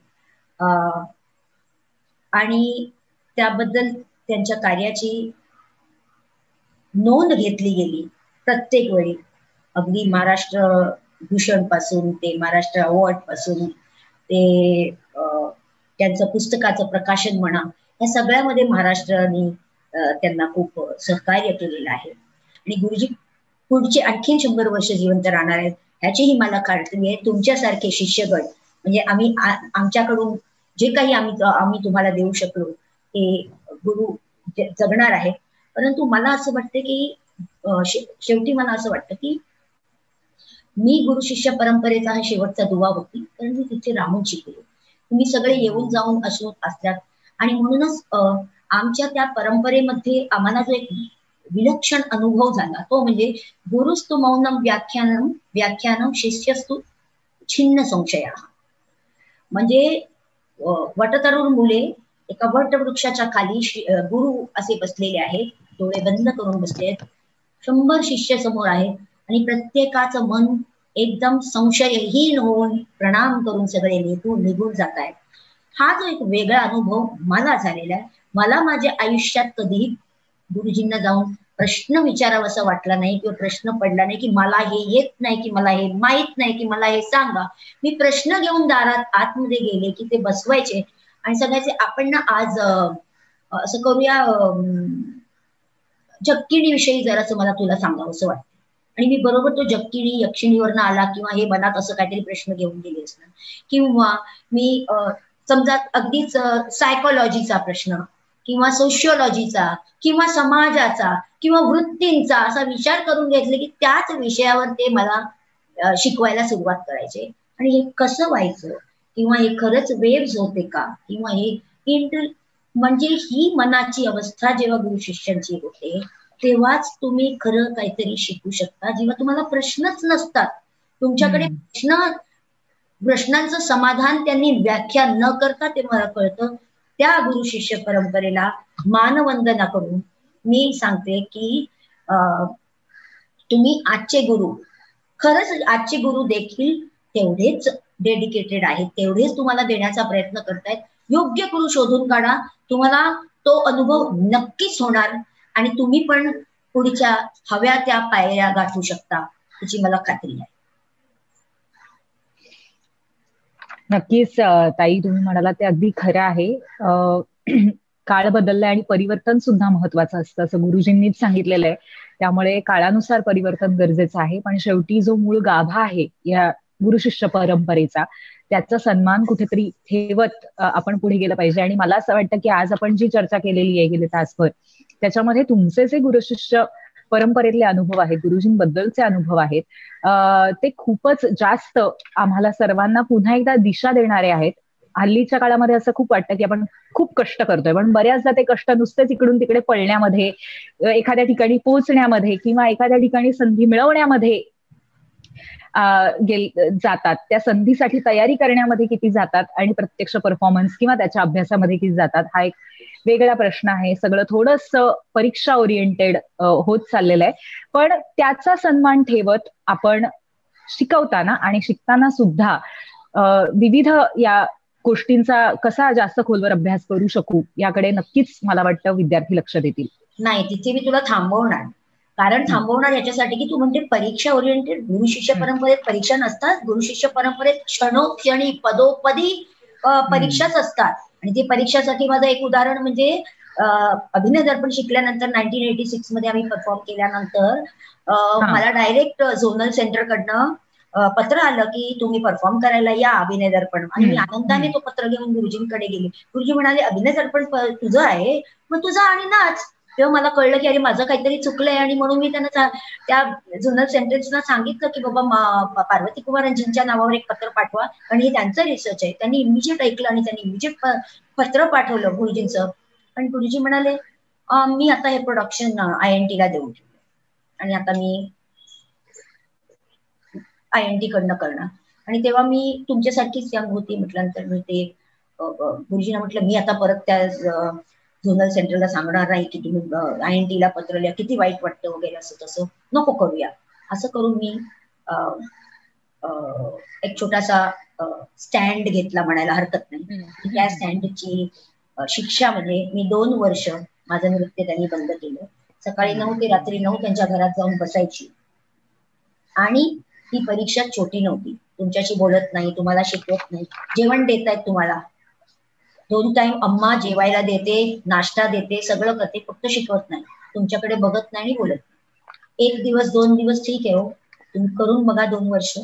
आणि त्याबद्दल त्यांच्या कार्याची नोंद घेतली गेली प्रत्येक वेळी. अगदी महाराष्ट्र भूषण पासून ते महाराष्ट्र अवॉर्ड पासून ते त्यांचं पुस्तकाचं प्रकाशन म्हणा, या सगळ्यामध्ये महाराष्ट्राने त्यांना खूप सहकार्य केलेलं आहे. आणि गुरुजी पुढचे आणखीन 100 वर्ष जिवंत राहणार आहेत ह्याचीही मला खात्री आहे. तुमच्यासारखे शिष्यगण, म्हणजे आम्ही आमच्याकडून जे काही आम्ही तुम्हाला देऊ शकलो ते गुरु जगणार आहे. परंतु मला असं वाटतं की शेवटी मला असं वाटतं की मी गुरु शिष्य परंपरेचा हा शेवटचा दुवा होती, कारण मी तिथे राहून शिकलो. तुम्ही सगळे येऊन जाऊन असल्यात आणि म्हणूनच आमच्या त्या परंपरेमध्ये आम्हाला जो एक विलक्षण अनुभव झाला तो म्हणजे गुरुस्तु मौनम व्याख्यानम शिष्यस्तु छिन्न संशया. म्हणजे वटतरुण मुले एका वटवृक्षाच्या खाली गुरु असे बसलेले आहेत, डोळे बंद करून बसले आहेत. 100 शिष्य समोर आहेत आणि प्रत्येकाचं मन एकदम संशयहीन होऊन प्रणाम करून सगळे निघून जात आहेत. हा जो एक वेगळा अनुभव मला झालेला आहे. मला माझ्या आयुष्यात कधीही गुरुजींना जाऊन प्रश्न विचारावा असं वाटला नाही किंवा प्रश्न पडला नाही की मला हे येत नाही, की मला हे माहित नाही, की मला हे सांगा. मी प्रश्न घेऊन दारात आतमध्ये गेले की ते बसवायचे आणि सांगायचे आपण ना आज असं करूया, जगकिणीविषयी जरासं मला तुला सांगावं असं वाटतं. आणि मी बरोबर तो जगकिणी यक्षिणीवरनं आला किंवा हे मनात असं काहीतरी प्रश्न घेऊन गेले असणार, किंवा मी समजा अगदीच सायकोलॉजीचा प्रश्न किंवा सोशिओलॉजीचा किंवा समाजाचा किंवा वृत्तींचा असा विचार करून घेतले की त्याच विषयावर ते मला शिकवायला सुरुवात करायचे. आणि हे कसं व्हायचं किंवा हे खरंच वेव्स होते का किंवा हे म्हणजे ही मनाची अवस्था जेव्हा गुरु शिष्यांची होते तेव्हाच तुम्ही खरं काहीतरी शिकू शकता, जेव्हा तुम्हाला प्रश्नच नसतात. तुमच्याकडे प्रश्नांचं समाधान त्यांनी व्याख्या न करता ते मला कळतं. त्या गुरु शिष्य परंपरेला मानवंदना करून मी सांगते की तुम्ही आजचे गुरु, खरंच आजचे गुरु देखील तेवढेच डेडिकेटेड आहेत, तेवढेच तुम्हाला देण्याचा प्रयत्न करतायत. योग्य गुरु शोधून काढा, तुम्हाला तो अनुभव नक्कीच होणार आणि तुम्ही पण पुढच्या हव्या त्या पायऱ्या गाठू शकता याची मला खात्री आहे. नक्कीच ताई, तुम्ही म्हणाला ते अगदी खरं आहे. काळ बदललाय आणि परिवर्तन सुद्धा महत्वाचं असतं असं गुरुजींनीच सांगितलेलं आहे. त्यामुळे काळानुसार परिवर्तन गरजेचं आहे, पण शेवटी जो मूळ गाभा आहे या गुरुशिष्य परंपरेचा त्याचा सन्मान कुठेतरी ठेवत आपण पुढे गेलं पाहिजे. आणि मला असं वाटतं की आज आपण जी चर्चा केलेली आहे गेले तासभर, त्याच्यामध्ये तुमचे जे गुरुशिष्य परंपरेतले अनुभव आहेत, गुरुजींबद्दलचे अनुभव आहेत, ते खूपच जास्त आम्हाला सर्वांना पुन्हा एकदा दिशा देणारे आहेत. हल्लीच्या काळामध्ये असं खूप वाटतं की आपण खूप कष्ट करतोय, पण बऱ्याचदा ते कष्ट नुसतेच इकडून तिकडे पळण्यामध्ये, एखाद्या ठिकाणी पोहोचण्यामध्ये किंवा एखाद्या ठिकाणी संधी मिळवण्यामध्ये जातात. त्या संधीसाठी तयारी करण्यामध्ये किती जातात आणि प्रत्यक्ष परफॉर्मन्स किंवा त्याच्या अभ्यासामध्ये किती जातात हा एक वेगळा प्रश्न आहे. सगळं थोडंसं परीक्षा ओरिएंटेड होत चाललेलं आहे, पण त्याचा सन्मान ठेवत आपण शिकवताना आणि शिकताना सुद्धा विविध या गोष्टींचा कसा जास्त खोलवर अभ्यास करू शकू याकडे नक्कीच मला वाटतं विद्यार्थी लक्ष देतील. नाही, तिथे मी तुला थांबवणार. कारण थांबवणार याच्यासाठी की तू म्हणते परीक्षा ओरिएंटेड. गुरु शिष्य परंपरेत परीक्षा नसतात. गुरु शिष्य परंपरेत क्षणोक्षणी पदोपदी परीक्षाच असतात. आणि ती परीक्षासाठी माझं एक उदाहरण म्हणजे अभिनय दर्पण शिकल्यानंतर 1986 मध्ये आम्ही परफॉर्म केल्यानंतर मला डायरेक्ट झोनल सेंटर कडनं पत्र आलं की तुम्ही परफॉर्म करायला या अभिनय दर्पण. आणि मी आनंदाने तो पत्र घेऊन गुरुजींकडे गेले. गुरुजी म्हणाले अभिनय दर्पण तुझं आहे, मग तुझं आणि नाच. तेव्हा मला कळलं की अरे माझं काहीतरी चुकलंय. आणि म्हणून मी त्यांना त्या झोनल सेंटर्सना सांगितलं की बाबा पार्वती कुमारांजींच्या नावावर एक पत्र पाठवा आणि हे त्यांचं रिसर्च आहे. त्यांनी इमिजिएट ऐकलं आणि त्यांनी इमिजिएट पत्र पाठवलं गुरुजींचं. आणि गुरुजी म्हणाले मी आता हे प्रोडक्शन INT ला देऊन ठेवलं आणि आता मी INT कडनं करणार. आणि तेव्हा मी तुमच्यासारखीच यंग होती म्हटल्यानंतर मी ते गुरुजींना म्हटलं मी आता परत त्या झोनल सेंटरला सांगणार नाही की तुम्ही INT ला पत्र लिहा, किती वाईट वाटतं वगैरे, असं तसं नको करूया. असं करून मी एक छोटासा स्टँड घेतला म्हणायला हरकत नाही. त्या स्टँडची शिक्षा म्हणजे मी 2 वर्ष माझं नृत्य त्यांनी बंद केलं. सकाळी 9 ते रात्री 9 त्यांच्या घरात जाऊन बसायची. आणि ही परीक्षा छोटी नव्हती. तुमच्याशी बोलत नाही, तुम्हाला शिकवत नाही, जेवण देत आहेत तुम्हाला 2 टाइम अम्मा जेवायला देते, नाश्ता देते, सगळं करते, फक्त शिकवत नाही, तुमच्याकडे बघत नाही आणि बोलत नाही. 1 दिवस 2 दिवस ठीक आहे हो, तुम्ही करून बघा 2 वर्ष.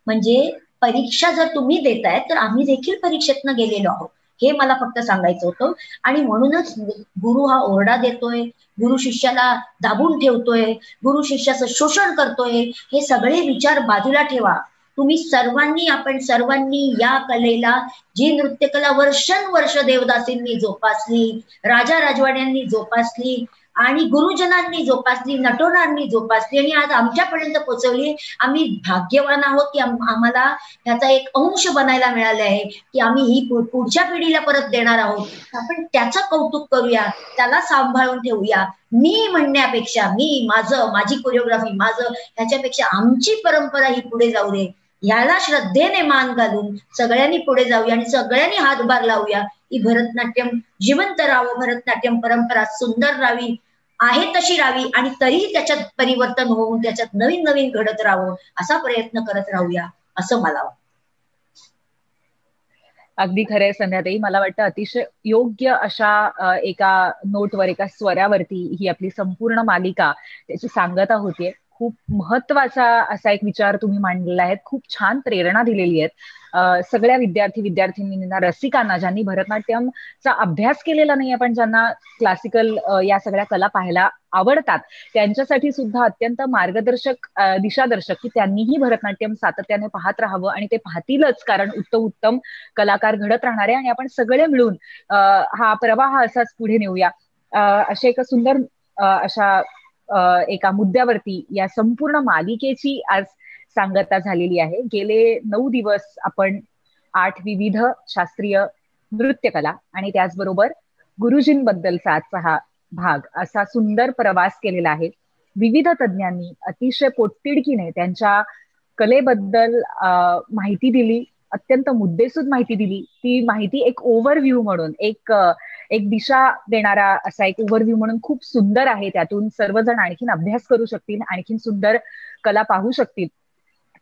म्हणजे परीक्षा जर तुम्ही देताय तर आम्ही देखील परीक्षेतनं गेलेलो आहोत हे मला फक्त सांगायचं होतं. आणि म्हणूनच गुरु हा ओरडा देतोय, गुरु शिष्याला दाबून ठेवतोय, गुरु शिष्याचं शोषण करतोय, हे सगळे विचार बाजूला ठेवा. तुम्ही सर्वांनी, आपण सर्वांनी या कलेला, जी नृत्यकला वर्षानुवर्ष देवदासींनी जोपासली, राजा राजवाड्यांनी जोपासली, आणि गुरुजनांनी जोपासली, नटवरांनी जोपासली आणि आज आमच्यापर्यंत पोहोचवली. आम्ही भाग्यवान आहोत की आम्हाला ह्याचा एक अंश बनायला मिळाले आहे, की आम्ही ही पुढच्या पिढीला परत देणार आहोत. आपण त्याचं कौतुक करूया, त्याला सांभाळून ठेवूया. मी म्हणण्यापेक्षा, माझी कोरिओग्राफी, ह्याच्यापेक्षा आमची परंपरा ही पुढे जाऊ दे, ह्याला श्रद्धेने मान घालून सगळ्यांनी पुढे जाऊया आणि सगळ्यांनी हातभार लावूया. ही भरतनाट्यम जिवंत राहावं, भरतनाट्यम परंपरा सुंदर राहावी, आहे तशी राहावी आणि तरीही त्याच्यात परिवर्तन होऊन त्याच्यात नवीन नवीन घडत राहावं असा प्रयत्न करत राहूया असं मला वाटतं. अगदी खरंय संध्याताई. मला वाटतं अतिशय योग्य अशा एका नोटवर, एका स्वरावरती ही आपली संपूर्ण मालिका त्याची सांगता होतीये. खूप महत्वाचा असा एक विचार तुम्ही मांडलेला आहे, खूप छान प्रेरणा दिलेली आहेत सगळ्या विद्यार्थ्यांना, रसिकांना, ज्यांनी भरतनाट्यमचा अभ्यास केलेला नाहीये पण ज्यांना क्लासिकल या सगळ्या कला पाहायला आवडतात, त्यांच्यासाठी सुद्धा अत्यंत मार्गदर्शक, दिशादर्शक, की त्यांनीही भरतनाट्यम सातत्याने पाहत राहावं आणि ते पाहतीलच, कारण उत्तम कलाकार घडत राहणार आहे आणि आपण सगळे मिळून हा प्रवाह असाच पुढे नेऊया. अशा एका सुंदर अशा एका मुद्द्यावरती या संपूर्ण मालिकेची आज सांगता झालेली आहे. गेले 9 दिवस आपण 8 विविध शास्त्रीय नृत्यकला आणि त्याचबरोबर गुरुजींबद्दलचा आजचा हा भाग असा सुंदर प्रवास केलेला आहे. विविध तज्ञांनी अतिशय पोटतिडकीने त्यांच्या कलेबद्दल माहिती दिली, अत्यंत मुद्देसूद माहिती दिली. ती माहिती एक ओव्हरव्ह्यू म्हणून, एक दिशा देणारा असा एक ओव्हरव्ह्यू म्हणून खूप सुंदर आहे. त्यातून सर्वजण आणखीन अभ्यास करू शकतील, आणखीन सुंदर कला पाहू शकतील.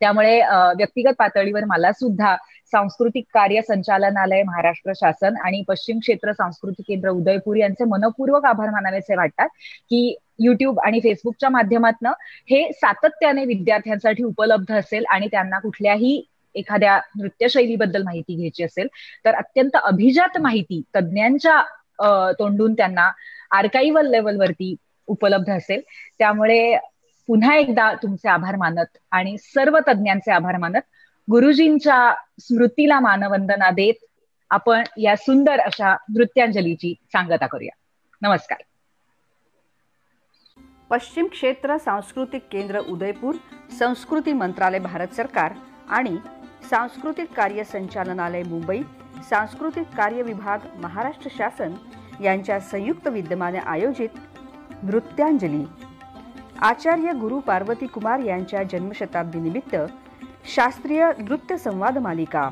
त्यामुळे व्यक्तिगत पातळीवर मला सुद्धा सांस्कृतिक कार्य संचालनालय महाराष्ट्र शासन आणि पश्चिम क्षेत्र सांस्कृतिक केंद्र उदयपूर यांचे मनपूर्वक आभार मानावेसे वाटतात, की युट्यूब आणि फेसबुकच्या माध्यमातून हे सातत्याने विद्यार्थ्यांसाठी उपलब्ध असेल आणि त्यांना कुठल्याही एखाद्या नृत्यशैलीबद्दल माहिती घ्यायची असेल तर अत्यंत अभिजात माहिती तज्ञांच्या तोंडून त्यांना आर्काइव्हल लेवलवरती उपलब्ध असेल. त्यामुळे पुन्हा एकदा तुमचे आभार मानत आणि सर्व तज्ञांचे आभार मानत, गुरुजींच्या स्मृतीला मानवंदना देत आपण या सुंदर अशा नृत्यांजलीची सांगता करूया. नमस्कार. पश्चिम क्षेत्र सांस्कृतिक केंद्र उदयपूर, संस्कृती मंत्रालय भारत सरकार आणि सांस्कृतिक कार्य संचालनालय मुंबई, सांस्कृतिक कार्य विभाग महाराष्ट्र शासन यांच्या संयुक्त विद्यमाने आयोजित नृत्यांजली, आचार्य गुरु पार्वती कुमार यांच्या जन्मशताब्दी निमित्त शास्त्रीय नृत्य संवाद मालिका